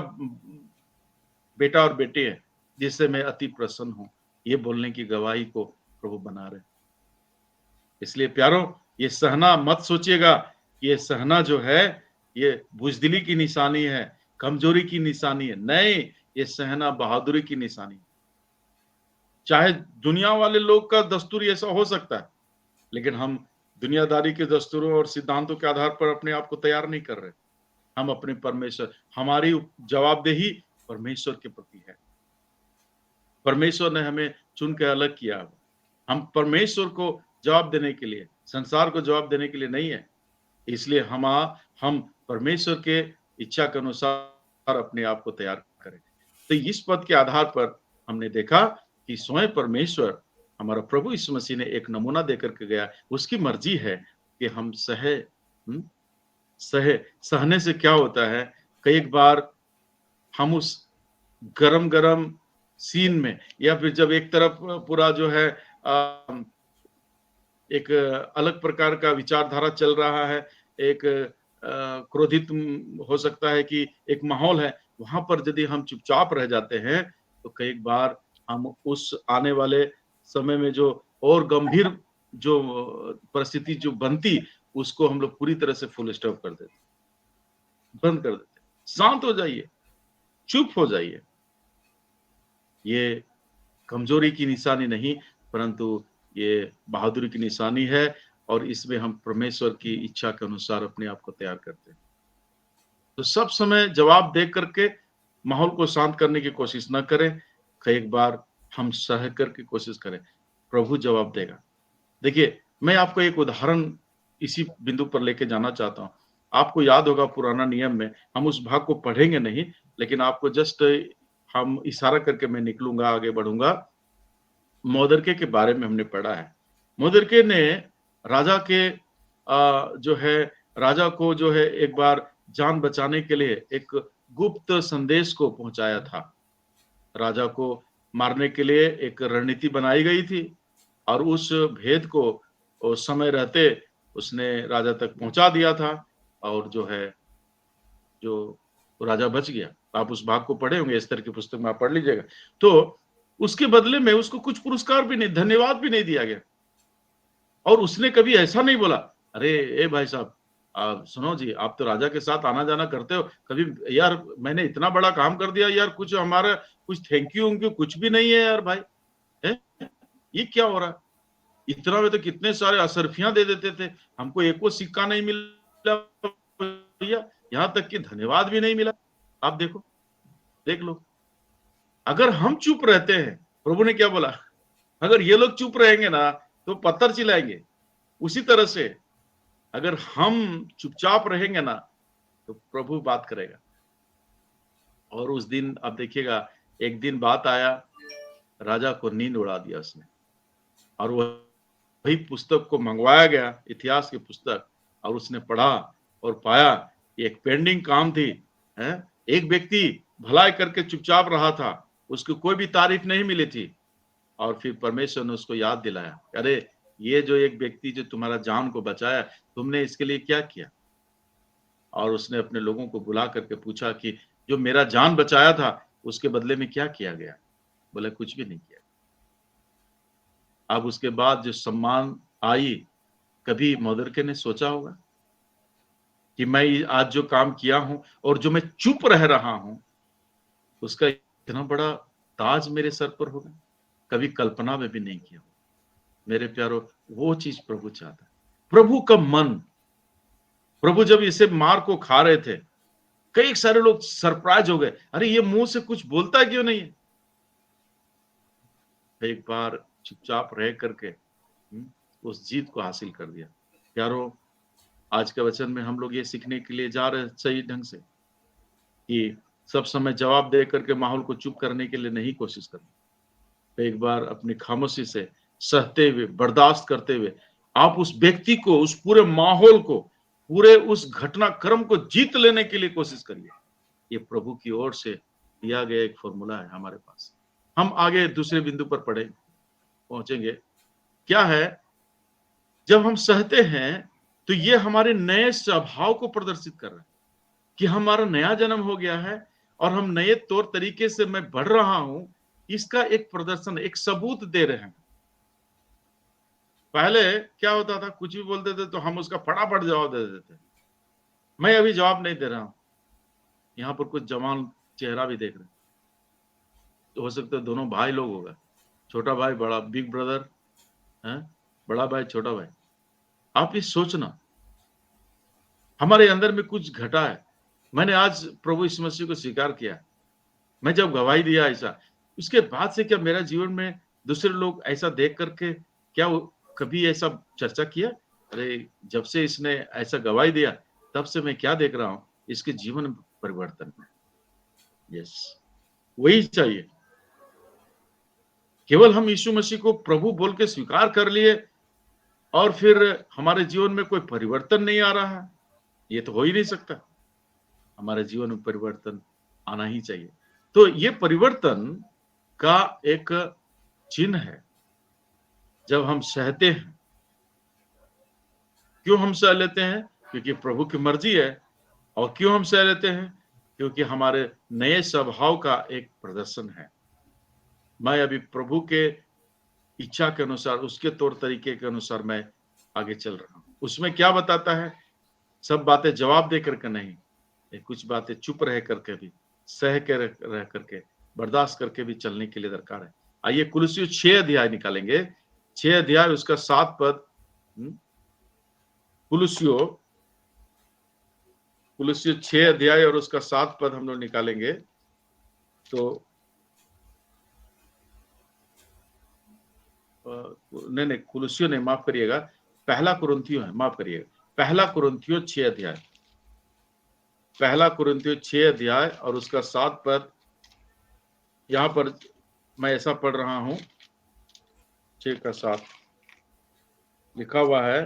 बेटा और बेटी है जिससे मैं अति प्रसन्न हूं, ये बोलने की गवाही को प्रभु बना रहे। इसलिए प्यारों, ये सहना मत सोचिएगा, ये सहना जो है ये बुजदिली की निशानी है, कमजोरी की निशानी है। नहीं, ये सहना बहादुरी की निशानी है। चाहे दुनिया वाले लोग का दस्तूर ऐसा हो सकता है, लेकिन हम दुनियादारी के दस्तूरों और सिद्धांतों के आधार पर अपने आप को तैयार नहीं कर रहे। हम अपने परमेश्वर, हमारी जवाबदेही परमेश्वर के प्रति है। परमेश्वर ने हमें चुन के अलग किया। हम परमेश्वर को जवाब देने के लिए, संसार को जवाब देने के लिए नहीं है। इसलिए हम परमेश्वर के इच्छा के अनुसार अपने आप को तैयार करें। तो इस पद के आधार पर हमने देखा कि स्वयं परमेश्वर हमारा प्रभु यीशु मसीह ने एक नमूना देकर के गया। उसकी मर्जी है कि हम सहने से क्या होता है, कई बार हम उस गरम सीन में, या फिर जब एक तरफ पूरा जो है एक अलग प्रकार का विचारधारा चल रहा है, एक क्रोधित हो सकता है कि एक माहौल है, वहां पर यदि हम चुपचाप रह जाते हैं तो कई बार हम उस आने वाले समय में जो और गंभीर जो परिस्थिति जो बनती, उसको हम लोग पूरी तरह से फुल स्टॉप कर देते, बंद कर देते। शांत हो जाइए, चुप हो जाइए। ये कमजोरी की निशानी नहीं, परंतु ये बहादुरी की निशानी है और इसमें हम परमेश्वर की इच्छा के अनुसार अपने आप को तैयार करते हैं। तो सब समय जवाब दे करके माहौल को शांत करने की कोशिश न करें, कई बार हम सह करके कोशिश करें, प्रभु जवाब देगा। देखिए, मैं आपको एक उदाहरण इसी बिंदु पर लेके जाना चाहता हूँ। आपको याद होगा पुराना नियम में, हम उस भाग को पढ़ेंगे नहीं, लेकिन आपको जस्ट हम इशारा करके मैं निकलूंगा, आगे बढ़ूंगा। मोदरके के बारे में हमने पढ़ा है। मोदरके ने राजा के जो है राजा को जो है एक बार जान बचाने के लिए एक गुप्त संदेश को पहुंचाया था। राजा को मारने के लिए एक रणनीति बनाई गई थी और उस भेद को समय रहते उसने राजा तक पहुंचा दिया था और जो है जो राजा बच गया। आप उस भाग को पढ़े होंगे, एस्तर की पुस्तक में आप पढ़ लीजिएगा। तो उसके बदले में उसको कुछ पुरस्कार भी नहीं, धन्यवाद भी नहीं दिया गया और उसने कभी ऐसा नहीं बोला, अरे ए भाई साहब सुनो जी, आप तो राजा के साथ आना जाना करते हो, कभी यार मैंने इतना बड़ा काम कर दिया यार, कुछ हमारा कुछ थैंक यू कुछ भी नहीं है यार भाई, है ये क्या हो रहा है? इतना में तो कितने सारे असरफियां दे देते थे, हमको एक वो सिक्का नहीं मिला भैया, यहाँ तक कि धन्यवाद भी नहीं मिला। आप देखो, देख लो, अगर हम चुप रहते हैं, प्रभु ने क्या बोला, अगर ये लोग चुप रहेंगे ना तो पत्थर चिल्लाएंगे, उसी तरह से अगर हम चुपचाप रहेंगे ना तो प्रभु बात करेगा। और उस दिन आप देखिएगा, एक दिन बात आया, राजा को नींद उड़ा दिया उसने, और वही पुस्तक को मंगवाया गया, इतिहास की पुस्तक, और उसने पढ़ा और पाया एक पेंडिंग काम थी, है? एक व्यक्ति भलाई करके चुपचाप रहा था, उसको कोई भी तारीफ नहीं मिली थी, और फिर परमेश्वर ने उसको याद दिलाया, अरे ये जो एक व्यक्ति जो तुम्हारा जान को बचाया, तुमने इसके लिए क्या किया? और उसने अपने लोगों को बुला करके पूछा कि जो मेरा जान बचाया था उसके बदले में क्या किया गया? बोले कुछ भी नहीं किया। अब उसके बाद जो सम्मान आई, कभी मोदरके ने सोचा होगा कि मैं आज जो काम किया हूं और जो मैं चुप रह रहा हूं उसका इतना बड़ा ताज मेरे सर पर होगा? कभी कल्पना में भी नहीं किया। मेरे प्यारो, वो चीज प्रभु चाहता है। प्रभु का मन, प्रभु जब इसे मार को खा रहे थे, कई सारे लोग सरप्राइज हो गए, अरे ये मुंह से कुछ बोलता क्यों नहीं है? एक बार चुपचाप रह करके उस जीत को हासिल कर दिया। प्यारो, आज के वचन में हम लोग ये सीखने के लिए जा रहे हैं सही ढंग से कि सब समय जवाब दे करके माहौल को चुप करने के लिए नहीं कोशिश करनी। एक बार अपनी खामोशी से सहते हुए, बर्दाश्त करते हुए आप उस व्यक्ति को, उस पूरे माहौल को, पूरे उस घटनाक्रम को जीत लेने के लिए कोशिश करिए। ये प्रभु की ओर से दिया गया एक फॉर्मूला है हमारे पास। हम आगे दूसरे बिंदु पर पहुंचेंगे। क्या है, जब हम सहते हैं तो ये हमारे नए स्वभाव को प्रदर्शित कर रहा है कि हमारा नया जन्म हो गया है और हम नए तौर तरीके से मैं बढ़ रहा हूं, इसका एक प्रदर्शन, एक सबूत दे रहे हैं। पहले क्या होता था, कुछ भी बोलते थे तो हम उसका फटाफट जवाब दे देते थे। मैं अभी जवाब नहीं दे रहा हूं। यहाँ पर कुछ जवान चेहरा भी देख रहे, तो हो सकता है दोनों भाई लोग होगा, छोटा भाई बड़ा, बिग ब्रदर है, बड़ा भाई छोटा भाई। आप ये सोचना, हमारे अंदर में कुछ घटा है। मैंने आज प्रभु यीशु मसीह को स्वीकार किया, मैं जब गवाही दिया ऐसा, उसके बाद से क्या मेरा जीवन में दूसरे लोग ऐसा देख करके क्या कभी ऐसा चर्चा किया, अरे जब से इसने ऐसा गवाही दिया तब से मैं क्या देख रहा हूं, इसके जीवन में परिवर्तन है। यस, वही चाहिए। केवल हम यीशु मसीह को प्रभु बोल के स्वीकार कर लिए और फिर हमारे जीवन में कोई परिवर्तन नहीं आ रहा है, ये तो हो ही नहीं सकता। हमारे जीवन में परिवर्तन आना ही चाहिए। तो ये परिवर्तन का एक चिन्ह है जब हम सहते हैं। क्यों हम सह लेते हैं? क्योंकि प्रभु की मर्जी है। और क्यों हम सह लेते हैं? क्योंकि हमारे नए स्वभाव का एक प्रदर्शन है। मैं अभी प्रभु के इच्छा के अनुसार, उसके तौर तरीके के अनुसार मैं आगे चल रहा हूं। उसमें क्या बताता है? सब बातें जवाब दे करके नहीं, कुछ बातें चुप रह करके भी, सह के रह करके, बर्दाश्त करके भी चलने के लिए दरकार है। आइए कुलुस्सी 6 अध्याय निकालेंगे, 6 अध्याय उसका 7 पद, कुलुस्सियों 6 अध्याय और उसका 7 पद हम लोग निकालेंगे तो नहीं कुलुस्सियों नहीं, माफ करिएगा, पहला कुरिन्थियों है, माफ करिएगा, पहला कुरिन्थियों 6 अध्याय, पहला कुरिन्थियों 6 अध्याय और उसका 7 पद। यहां पर मैं ऐसा पढ़ रहा हूं, 6 का 7 लिखा हुआ है,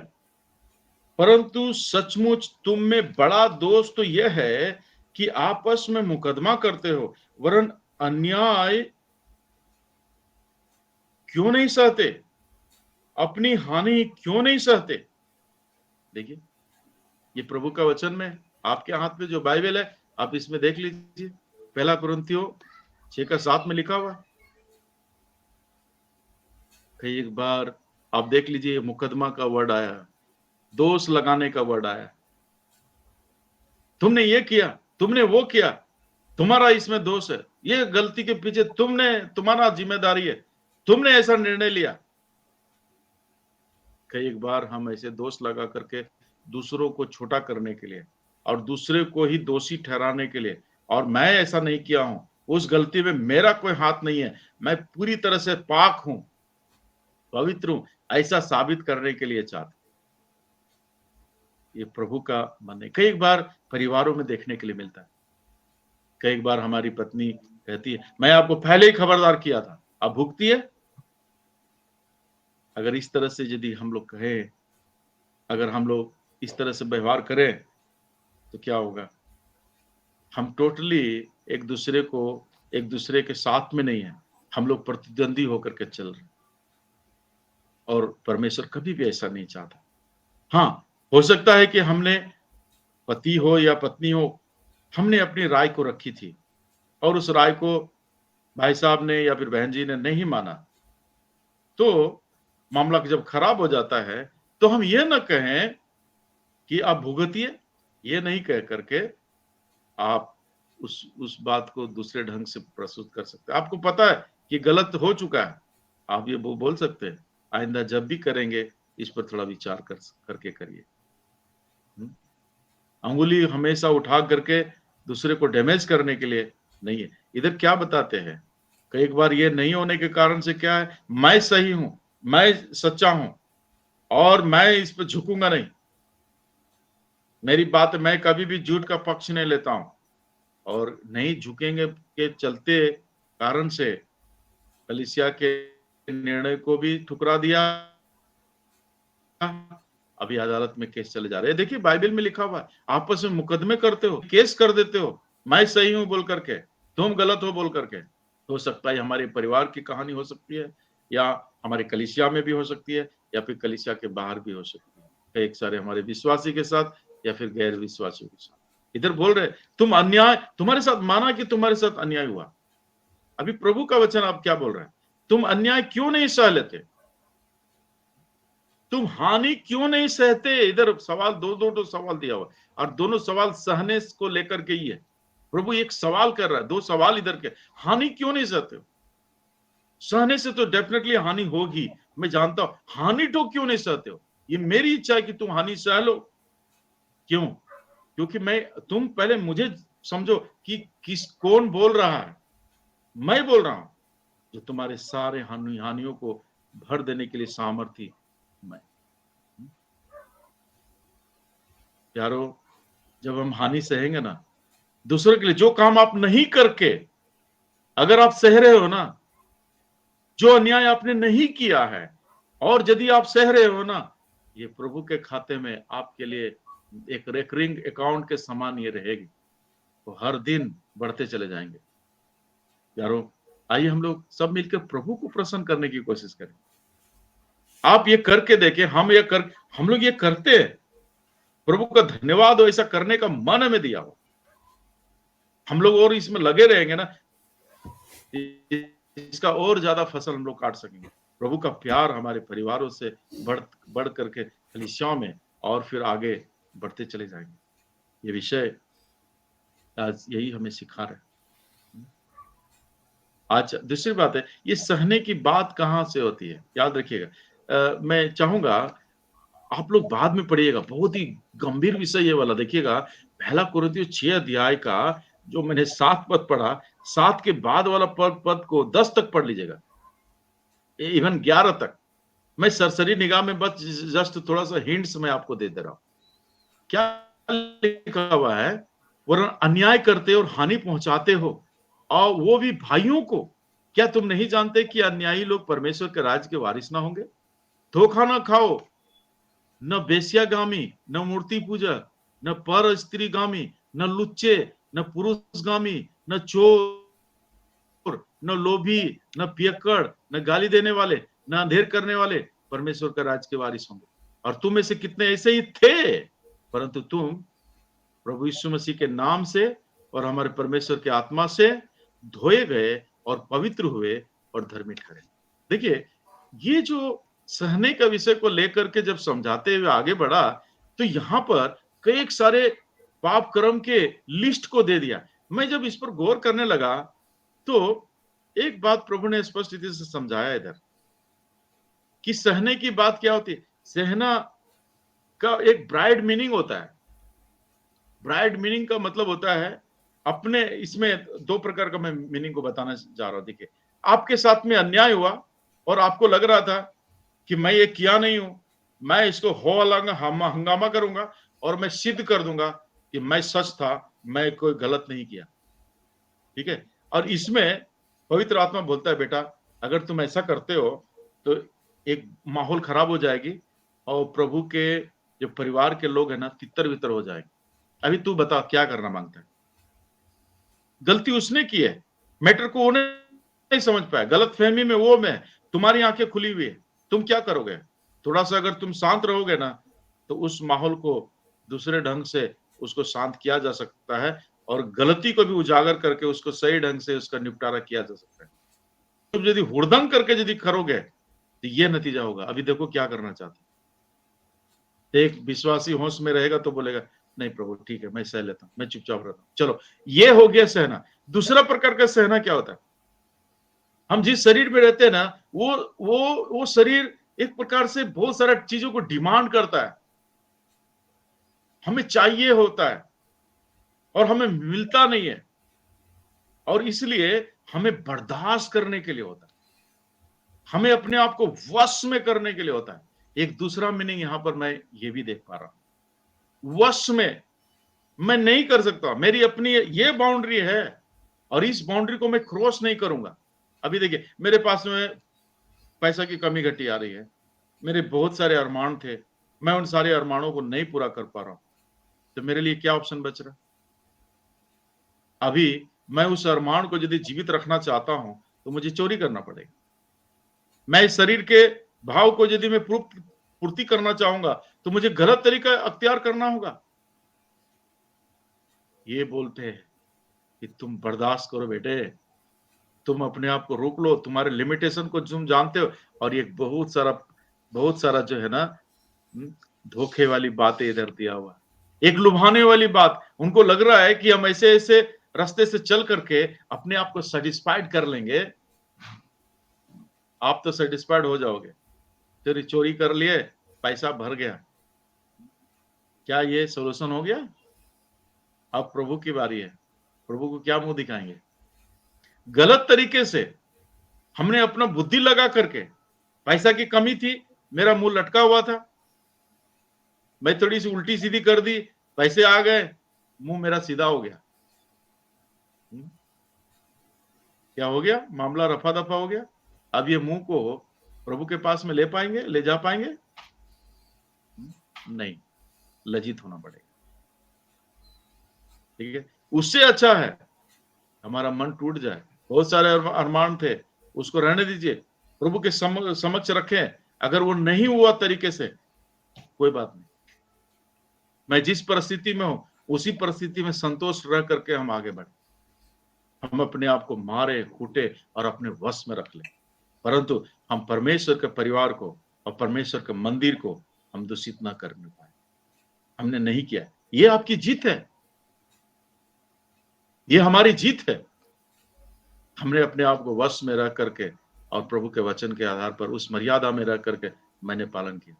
परंतु सचमुच तुम में बड़ा दोष तो यह है कि आपस में मुकदमा करते हो, वरन अन्याय क्यों नहीं सहते, अपनी हानि क्यों नहीं सहते। देखिए ये प्रभु का वचन में, आपके हाथ में जो बाइबल है आप इसमें देख लीजिए, पहला कुरिन्थियों 6 का 7 में लिखा हुआ। कई एक बार आप देख लीजिए, मुकदमा का वर्ड आया, दोष लगाने का वर्ड आया, तुमने ये किया, तुमने वो किया, तुम्हारा इसमें दोष है, ये गलती के पीछे तुम्हारा जिम्मेदारी है, तुमने ऐसा निर्णय लिया। कई एक बार हम ऐसे दोष लगा करके दूसरों को छोटा करने के लिए और दूसरे को ही दोषी ठहराने के लिए, और मैं ऐसा नहीं किया हूं, उस गलती में मेरा कोई हाथ नहीं है, मैं पूरी तरह से पाक हूं, पवित्र हूं, ऐसा साबित करने के लिए चाहते। ये प्रभु का मन है। कई बार परिवारों में देखने के लिए मिलता है। कई बार हमारी पत्नी कहती है, मैं आपको पहले ही खबरदार किया था, अब भुगती है। अगर इस तरह से यदि हम लोग कहें, अगर हम लोग इस तरह से व्यवहार करें तो क्या होगा, हम टोटली एक दूसरे के साथ में नहीं है, हम लोग प्रतिद्वंदी होकर के चल रहे, और परमेश्वर कभी भी ऐसा नहीं चाहता। हाँ, हो सकता है कि हमने, पति हो या पत्नी हो, हमने अपनी राय को रखी थी और उस राय को भाई साहब ने या फिर बहन जी ने नहीं माना, तो मामला जब खराब हो जाता है तो हम ये न कहें कि आप भुगतिए, ये नहीं कह करके आप उस बात को दूसरे ढंग से प्रस्तुत कर सकते हैं। आपको पता है कि गलत हो चुका है, आप ये बोल सकते हैं, आइंदा जब भी करेंगे इस पर थोड़ा विचार करके करिए। अंगुली हमेशा उठा करके दूसरे को डैमेज करने के लिए नहीं है। इधर क्या बताते हैं, कई बार ये नहीं होने के कारण से क्या है, मैं सही हूं, मैं सच्चा हूं और मैं इस पर झुकूंगा नहीं, मेरी बात, मैं कभी भी झूठ का पक्ष नहीं लेता हूं, और नहीं झुकेंगे के चलते कारण से कलीसिया के निर्णय को भी ठुकरा दिया। अभी अदालत में केस चले जा रहे हैं। देखिए बाइबल में लिखा हुआ है, आपस में मुकदमे करते हो, केस कर देते हो, मैं सही हूं बोल करके, तुम गलत हो बोल करके। हो सकता है हमारे परिवार की कहानी हो सकती है, या हमारे कलीसिया में भी हो सकती है, या फिर कलीसिया के बाहर भी हो सकती है, एक सारे हमारे विश्वासी के साथ या फिर गैर विश्वासियों के साथ। इधर बोल रहे तुम अन्याय, तुम्हारे साथ माना कि तुम्हारे साथ अन्याय हुआ, अभी प्रभु का वचन आप क्या बोल रहे हैं, तुम अन्याय क्यों नहीं सह लेते, तुम हानि क्यों नहीं सहते। इधर सवाल दो सवाल दिया हुआ, और दोनों सवाल सहने को लेकर के ही है। प्रभु एक सवाल कर रहा है, दो सवाल इधर के, हानि क्यों नहीं सहते हो, सहने से तो डेफिनेटली हानि होगी, मैं जानता हूं, हानि तो क्यों नहीं सहते हो, ये मेरी इच्छा है कि तुम हानि सह लो। क्यों? क्योंकि तुम पहले मुझे समझो कि कौन बोल रहा है, मैं बोल रहा हूं, जो तुम्हारे सारे हानियों को भर देने के लिए सामर्थी मैं। यारो, जब हम हानि सहेंगे ना दूसरे के लिए, जो काम आप नहीं करके अगर आप सह रहे हो ना, जो अन्याय आपने नहीं किया है, और यदि आप सह रहे हो ना, ये प्रभु के खाते में आपके लिए एक रेकरिंग अकाउंट के समान ये रहेगी, तो हर दिन बढ़ते चले जाएंगे। यारो, आइए हम लोग सब मिलकर प्रभु को प्रसन्न करने की कोशिश करें। आप ये करके देखें, हम लोग ये करते हैं, प्रभु का धन्यवाद हो, ऐसा करने का मन हमें दिया हो, हम लोग और इसमें लगे रहेंगे ना, इसका और ज्यादा फसल हम लोग काट सकेंगे। प्रभु का प्यार हमारे परिवारों से बढ़ करके कलीसियाओं में और फिर आगे बढ़ते चले जाएंगे। ये विषय आज यही हमें सिखा रहा है। आज दूसरी बात है, ये सहने की बात कहां से होती है, याद रखिएगा। मैं चाहूंगा आप लोग बाद में पढ़िएगा, बहुत ही गंभीर विषय ये वाला। देखिएगा पहला कुरिन्थियों 6 अध्याय का जो मैंने 7 पद पढ़ा, 7 के बाद वाला पद को 10 तक पढ़ लीजिएगा, इवन 11 तक। मैं सरसरी निगाह में बस जस्ट थोड़ा सा हिंट्स मैं आपको दे दे रहा हूं। क्या लिखा हुआ है? वरन अन्याय करते और हानि पहुंचाते हो, और वो भी भाइयों को। क्या तुम नहीं जानते कि अन्यायी लोग परमेश्वर के राज्य के वारिस ना होंगे? धोखा ना खाओ, न बेश्यागामी, न मूर्ति पूजक, न पर स्त्रीगामी, न लुच्चे, न पुरुषगामी, न चोर, न लोभी, न पियक्कड़, न गाली देने वाले, न अंधेर करने वाले परमेश्वर का राज्य के वारिस होंगे। और तुम में से कितने ऐसे ही थे, परंतु तुम प्रभु यीशु मसीह के नाम से और हमारे परमेश्वर के आत्मा से धोए गए और पवित्र हुए और धर्मी ठहरे। देखिए, ये जो सहने का विषय को लेकर के जब समझाते हुए आगे बढ़ा, तो यहां पर कई सारे पाप कर्म के लिस्ट को दे दिया। मैं जब इस पर गौर करने लगा तो एक बात प्रभु ने स्पष्ट रीति से समझाया इधर, कि सहने की बात क्या होती है। सहना का एक ब्राइड मीनिंग होता है। ब्राइड मीनिंग का मतलब होता है अपने, इसमें 2 प्रकार का मैं मीनिंग को बताना जा रहा हूं। देखिए, आपके साथ में अन्याय हुआ और आपको लग रहा था कि मैं ये किया नहीं हूं, मैं इसको हंगामा करूंगा और मैं सिद्ध कर दूंगा कि मैं सच था, मैं कोई गलत नहीं किया। ठीक है, और इसमें पवित्र आत्मा बोलता है, बेटा अगर तुम ऐसा करते हो तो एक माहौल खराब हो जाएगी और प्रभु के जो परिवार के लोग हैं ना, तितर बितर हो जाएंगे। अभी तू बता क्या करना मांगता है। गलती उसने की है, मैटर को उन्हें नहीं समझ पाया, गलत फहमी में वो मैं, तुम्हारी आंखें खुली हुई है, तुम क्या करोगे? थोड़ा सा अगर तुम शांत रहोगे ना, तो उस माहौल को दूसरे ढंग से उसको शांत किया जा सकता है और गलती को भी उजागर करके उसको सही ढंग से उसका निपटारा किया जा सकता है। तुम यदि हुड़दंग करके यदि करोगे तो ये नतीजा होगा। अभी देखो क्या करना चाहते। एक विश्वासी होश में रहेगा तो बोलेगा, नहीं प्रभु ठीक है, मैं सह लेता हूं, मैं चुपचाप रहता हूं। चलो, ये हो गया सहना। दूसरा प्रकार का सहना क्या होता है? हम जिस शरीर में रहते हैं ना, वो शरीर एक प्रकार से बहुत सारा चीजों को डिमांड करता है, हमें चाहिए होता है और हमें मिलता नहीं है, और इसलिए हमें बर्दाश्त करने के लिए होता है, हमें अपने आप को वश में करने के लिए होता है। एक दूसरा मीनिंग यहां पर मैं ये भी देख पा रहा हूं, वश में मैं नहीं कर सकता, मेरी अपनी ये बाउंड्री है और इस बाउंड्री को मैं क्रॉस नहीं करूंगा। अभी देखिए, मेरे पास में पैसा की कमी घटी आ रही है, मेरे बहुत सारे अरमान थे, मैं उन सारे अरमानों को नहीं पूरा कर पा रहा हूं, तो मेरे लिए क्या ऑप्शन बच रहा? अभी मैं उस अरमान को यदि जीवित रखना चाहता हूं तो मुझे चोरी करना पड़ेगा। मैं इस शरीर के भाव को यदि मैं पूर्ति करना चाहूंगा तो मुझे गलत तरीका अख्तियार करना होगा। ये बोलते हैं कि तुम बर्दाश्त करो बेटे, तुम अपने आप को रोक लो, तुम्हारे लिमिटेशन को तुम जानते हो। और ये बहुत सारा जो है ना, धोखे वाली बातें इधर दिया हुआ, एक लुभाने वाली बात। उनको लग रहा है कि हम ऐसे ऐसे रास्ते से चल करके अपने आप को सेटिस्फाइड कर लेंगे। आप तो सेटिस्फाइड हो जाओगे, तेरी चोरी कर लिए, पैसा भर गया, क्या ये सोल्यूशन हो गया? अब प्रभु की बारी है, प्रभु को क्या मुंह दिखाएंगे? गलत तरीके से हमने अपना बुद्धि लगा करके, पैसा की कमी थी, मेरा मुंह लटका हुआ था, मैं थोड़ी सी उल्टी सीधी कर दी, पैसे आ गए, मुंह मेरा सीधा हो गया। क्या हो गया? मामला रफा दफा हो गया। अब ये मुंह को प्रभु के पास में ले पाएंगे, ले जा पाएंगे? नहीं, लज्जित होना पड़ेगा। ठीक है, उससे अच्छा है हमारा मन टूट जाए। बहुत सारे अरमान थे, उसको रहने दीजिए, प्रभु के समक्ष रखें। अगर वो नहीं हुआ तरीके से, कोई बात नहीं, मैं जिस परिस्थिति में हूं उसी परिस्थिति में संतोष रह करके हम आगे बढ़े। हम अपने आप को मारे कूटे और अपने वश में रख लें, परंतु हम परमेश्वर के परिवार को और परमेश्वर के मंदिर को हम दूषित ना करने पाए। हमने नहीं किया। ये आपकी जीत है, ये हमारी जीत है। हमने अपने आप को वश में रह करके और प्रभु के वचन के आधार पर उस मर्यादा में रह करके मैंने पालन किया,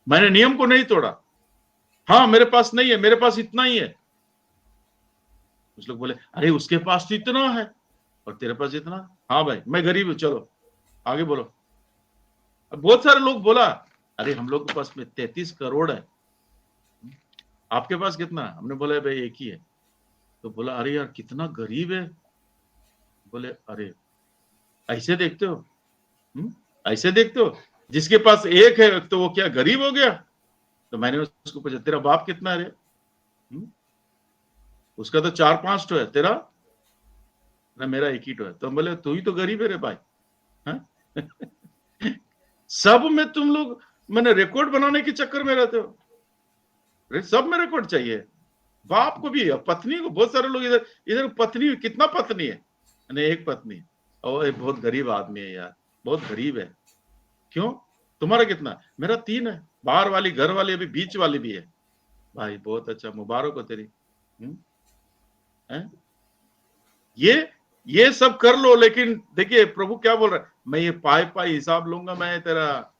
मैंने नियम को नहीं तोड़ा। हाँ मेरे पास नहीं है, मेरे पास इतना ही है। कुछ लोग बोले अरे उसके पास तो इतना है और तेरे पास इतना। हाँ भाई मैं गरीब हूं, चलो आगे बोलो। अब बहुत सारे लोग बोला अरे हम लोग के पास में 33 करोड़ है, आपके पास कितना? हमने बोला भाई एक ही है। तो बोला अरे यार कितना गरीब है। बोले अरे ऐसे देखते हो? ऐसे देखते हो? जिसके पास एक है तो वो क्या गरीब हो गया? तो मैंने उसको पूछा तेरा बाप कितना है रे? उसका तो 4-5 तो है, तेरा? ना मेरा एक ही तो है। तो बोले तू ही तो गरीब है रे भाई। सब में तुम लोग मैंने रिकॉर्ड बनाने के चक्कर में रहते हो। सब में रिकॉर्ड चाहिए, बाप को भी, पत्नी को। बहुत सारे लोग इधर इधर पत्नी, कितना पत्नी है? नहीं एक पत्नी, और एक बहुत गरीब आदमी है यार, बहुत गरीब है। क्यों? तुम्हारा कितना? मेरा 3 है, बाहर वाली, घर वाली, अभी बीच वाली भी है। भाई बहुत अच्छा, मुबारक हो तेरी। ये सब कर लो, लेकिन देखिए प्रभु क्या बोल रहा है, मैं ये पाई हिसाब लूंगा मैं तेरा।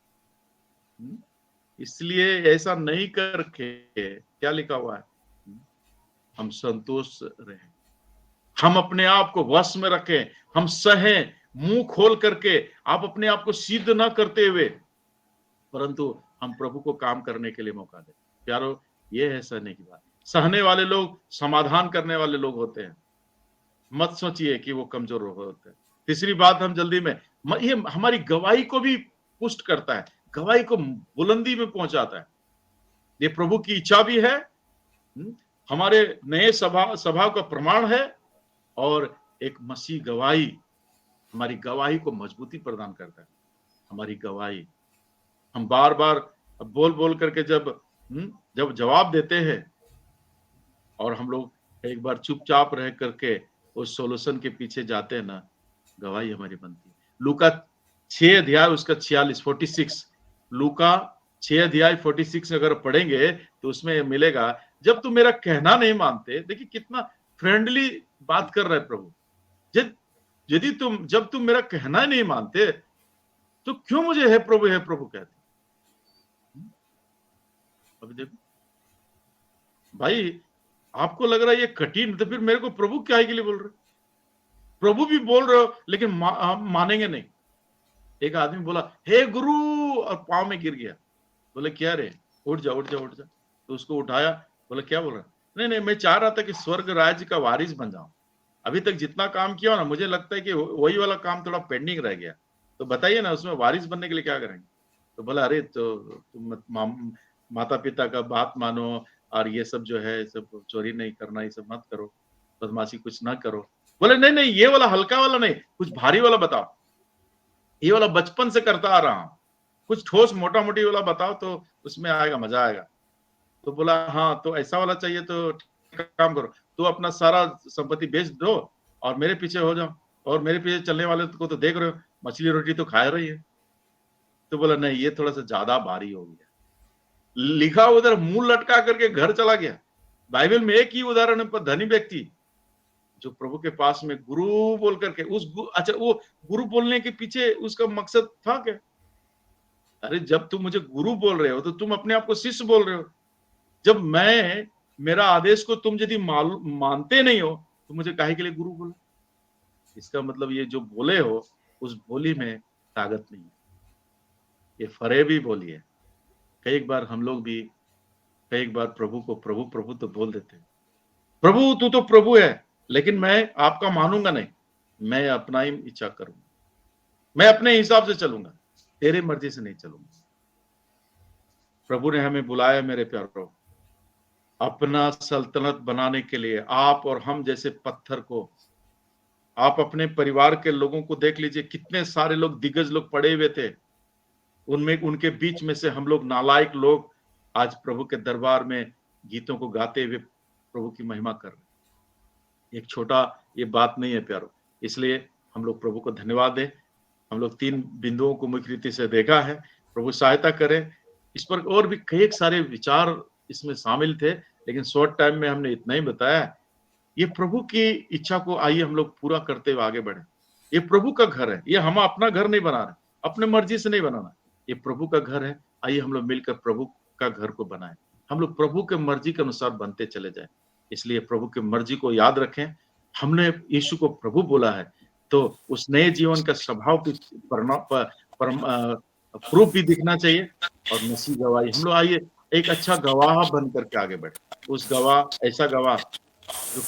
इसलिए ऐसा नहीं करके क्या लिखा हुआ है, हम संतोष रहे, हम अपने आप को वश में रखें, हम सहें, मुंह खोल करके। आप अपने आप को सिद्ध ना करते हुए, परंतु हम प्रभु को काम करने के लिए मौका दें। प्यारो, ये है सहने की बात। सहने वाले लोग समाधान करने वाले लोग होते हैं। मत सोचिए कि वो कमजोर होते हैं। तीसरी बात, हम जल्दी में, ये हमारी गवाही को भी पुष्ट करता है, गवाही को बुलंदी में पहुंचाता है। ये प्रभु की इच्छा भी है, हमारे नए स्वभाव का प्रमाण है, और एक मसीह गवाही हमारी गवाही को मजबूती प्रदान करता है। हमारी गवाही, हम बार बार बोल बोल करके जब जवाब देते हैं, और हम लोग एक बार चुपचाप रह करके उस सोल्यूशन के पीछे जाते हैं ना, गवाही हमारी बनती है। लूका 6 अध्याय उसका 46, लूका 6 अध्याय 46 अगर पढ़ेंगे तो उसमें मिलेगा, जब तुम मेरा कहना नहीं मानते। देखिए कितना फ्रेंडली बात कर रहा है प्रभु। जब तुम मेरा कहना नहीं मानते तो क्यों मुझे हे प्रभु कहते? अभी देखो भाई, आपको लग रहा है ये कठिन, तो फिर मेरे को प्रभु क्या के लिए बोल रहे? प्रभु भी बोल रहे हो लेकिन मानेंगे नहीं। एक आदमी बोला हे गुरु, और पांव में गिर गया। बोले क्या रे? उठ जा उठ जा उठ जा। तो उसको उठाया, बोले क्या बोल रहा? नहीं मैं चाह रहा था कि स्वर्ग राज्य का वारिस बन जाऊं। अभी तक जितना काम किया ना, मुझे लगता है कि वही वाला काम थोड़ा पेंडिंग रह गया। तो बताइए ना, उसमें वारिस बनने के लिए क्या करेंगे? तो बोला अरे तो तुम माता पिता का बात मानो, और ये सब जो है, सब चोरी नहीं करना, ये सब मत करो, बदमाशी कुछ ना करो। बोले नहीं ये वाला हल्का वाला नहीं, कुछ भारी वाला बताओ। ये वाला बचपन से करता आ रहा हूं, कुछ ठोस मोटा मोटी वाला बताओ तो उसमें आएगा, मजा आएगा। तो बोला हाँ तो ऐसा वाला चाहिए, तो काम करो, तो अपना सारा संपत्ति बेच दो और मेरे पीछे हो जाओ। और मेरे पीछे चलने वाले को तो देख रहे हो, मछली रोटी तो खा रही है। तो बोला नहीं ये थोड़ा सा ज्यादा भारी हो गया। लिखा उधर मुंह लटका करके घर चला गया। बाइबल में एक ही उदाहरण है, पर धनी व्यक्ति जो प्रभु के पास में गुरु बोल करके, अच्छा वो गुरु बोलने के पीछे उसका मकसद था क्या? अरे जब तुम मुझे गुरु बोल रहे हो तो तुम अपने आप को शिष्य बोल रहे हो। जब मेरा आदेश को तुम यदि मानते नहीं हो तो मुझे काहे के लिए गुरु बोला? इसका मतलब ये जो बोले हो उस बोली में ताकत नहीं है, ये फरेबी बोली है। कई बार हम लोग भी प्रभु को प्रभु तो बोल देते हैं, प्रभु तू तो प्रभु है, लेकिन मैं आपका मानूंगा नहीं, मैं अपना ही इच्छा करूंगा, मैं अपने हिसाब से चलूंगा, तेरे मर्जी से नहीं चलूंगा। प्रभु ने हमें बुलाया मेरे प्यारों, अपना सल्तनत बनाने के लिए। आप और हम जैसे पत्थर को, आप अपने परिवार के लोगों को देख लीजिए, कितने सारे लोग दिग्गज लोग पड़े हुए थे, उनमें उनके बीच में से हम लोग नालायक लोग आज प्रभु के दरबार में गीतों को गाते हुए प्रभु की महिमा कर रहे। एक छोटा ये बात नहीं है प्यारो, इसलिए हम लोग प्रभु को धन्यवाद दें। हम लोग 3 बिंदुओं को मुख्य रीति से देखा है, प्रभु सहायता करें। इस पर और भी कई सारे विचार इसमें शामिल थे, लेकिन शॉर्ट टाइम में हमने इतना ही बताया। ये प्रभु की इच्छा को आइए हम लोग पूरा करते हुए आगे बढ़े। ये प्रभु का घर है, ये हम अपना घर नहीं बना रहे, अपने मर्जी से नहीं बनाना। ये प्रभु का घर है, आइए हम लोग मिलकर प्रभु का घर को बनाएं, हम लोग प्रभु के मर्जी के अनुसार बनते चले जाएं। इसलिए प्रभु की मर्जी को याद रखें। हमने यीशु को प्रभु बोला है, तो उस नए जीवन का स्वभाव की प्रूफ भी दिखना चाहिए और मसीह गवाही। हम लोग आइए एक अच्छा गवाह बन करके आगे बढ़े। उस गवाह, ऐसा गवाह जो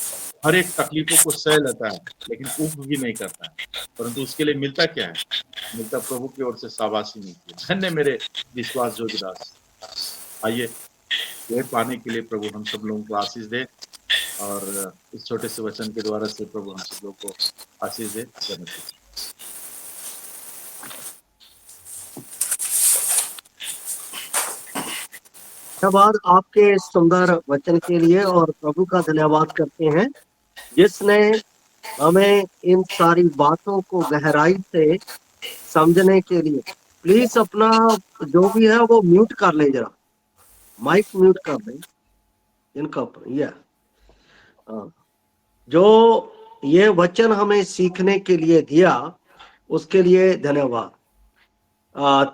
हर एक तकलीफों को सह लेता है लेकिन ऊब भी नहीं करता है, परंतु उसके लिए मिलता क्या है? मिलता प्रभु की ओर से शाबाशी मिलती है। धन्य मेरे विश्वास जोग दास। आइए ये पाने के लिए प्रभु हम सब लोगों को आशीष दे और इस छोटे से वचन के द्वारा से प्रभु हम सब लोग को आशीष दे। धन्यवाद। धन्यवाद आपके सुंदर वचन के लिए और प्रभु का धन्यवाद करते हैं जिसने हमें इन सारी बातों को गहराई से समझने के लिए। प्लीज अपना जो भी है वो म्यूट कर ले, जरा माइक म्यूट कर ले इनका या जो ये वचन हमें सीखने के लिए दिया उसके लिए धन्यवाद।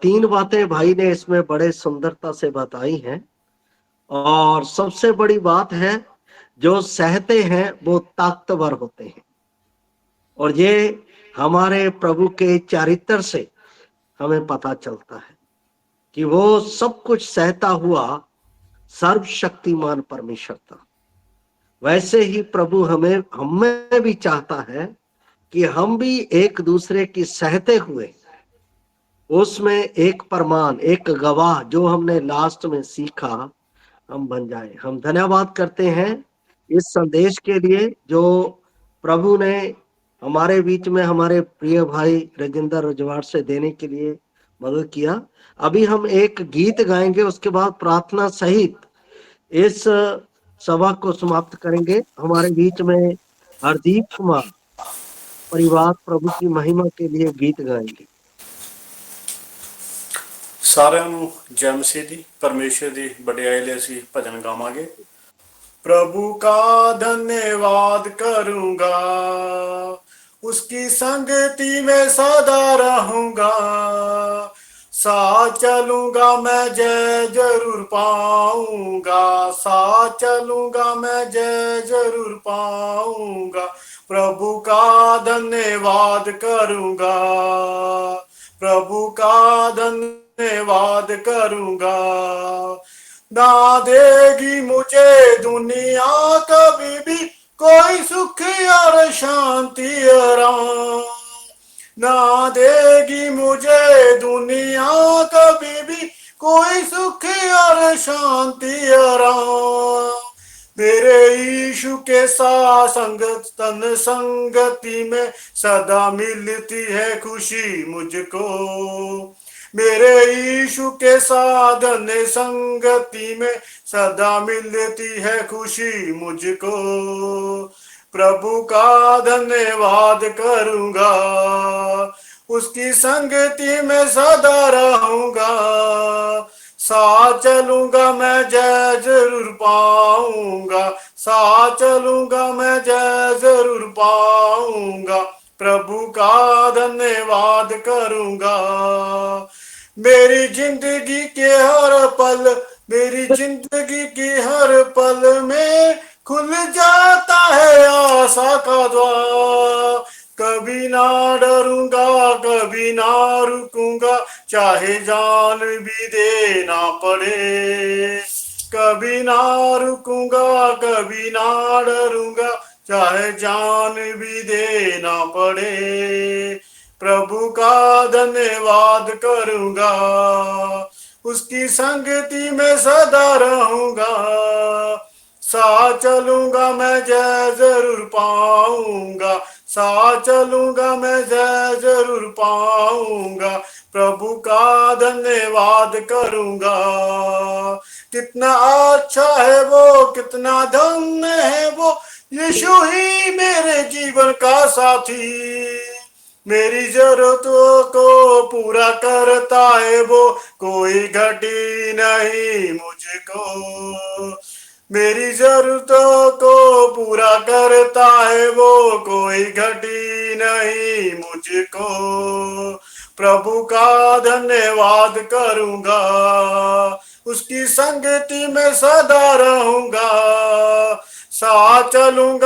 3 बातें भाई ने इसमें बड़े सुंदरता से बताई हैं और सबसे बड़ी बात है जो सहते हैं वो ताकतवर होते हैं और ये हमारे प्रभु के चरित्र से हमें पता चलता है कि वो सब कुछ सहता हुआ सर्वशक्तिमान परमेश्वर था। वैसे ही प्रभु हमें भी चाहता है कि हम भी एक दूसरे की सहते हुए उसमें एक प्रमाण, एक गवाह जो हमने लास्ट में सीखा हम बन जाए। हम धन्यवाद करते हैं इस संदेश के लिए जो प्रभु ने हमारे बीच में हमारे प्रिय भाई राजेंद्र रजवाड़ से देने के लिए मदद किया। अभी हम एक गीत गाएंगे, उसके बाद प्रार्थना सहित इस सभा को समाप्त करेंगे। हमारे बीच में हरदीप कुमार परिवार प्रभु की महिमा के लिए गीत गाएंगे। ਸਾਰਿਆਂ ਨੂੰ ਜੈ ਮਸੀਹ ਦੀ, परमेश्वर ਦੀ ਵਡਿਆਈ ਲਈ ਅਸੀਂ ਭਜਨ गावांगे। प्रभु का धन्यवाद करूंगा, उसकी संगति में सदा रहूंगा, साथ चलूंगा मैं जय जरूर पाऊंगा, साथ चलूंगा मैं जय जरूर पाऊंगा। प्रभु का धन्यवाद करूंगा, प्रभु का धन्यवाद करूंगा। ना देगी मुझे दुनिया कभी भी कोई सुख और शांति आराम, ना देगी मुझे दुनिया कभी भी कोई सुख और शांति आराम। मेरे यीशु के साथ संगत तन संगति में सदा मिलती है खुशी मुझको, मेरे यीशु के साधन संगति में सदा मिलती है खुशी मुझको। प्रभु का धन्यवाद करूंगा, उसकी संगति में सदा रहूंगा, साथ चलूंगा मैं जय जरूर पाऊंगा, साथ चलूंगा मैं जय जरूर पाऊंगा। प्रभु का धन्यवाद करूंगा। मेरी जिंदगी के हर पल, मेरी जिंदगी की हर पल में खुल जाता है आशा का द्वार। कभी ना डरूंगा, कभी ना रुकूंगा, चाहे जान भी देना पड़े। कभी ना रुकूंगा, कभी ना डरूंगा, चाहे जान भी देना पड़े। प्रभु का धन्यवाद करूंगा, उसकी संगति में सदा रहूंगा, साथ चलूंगा मैं जय जरूर पाऊंगा, साथ चलूंगा मैं जय जरूर पाऊंगा। प्रभु का धन्यवाद करूंगा। कितना अच्छा है वो, कितना धन्य है वो, यीशु ही मेरे जीवन का साथी। मेरी जरूरतों को पूरा करता है वो, कोई घटी नहीं मुझको। मेरी जरूरतों को पूरा करता है वो, कोई घटी नहीं मुझको। प्रभु का धन्यवाद करूंगा, उसकी संगति में सदा रहूंगा, साथ चलूंगा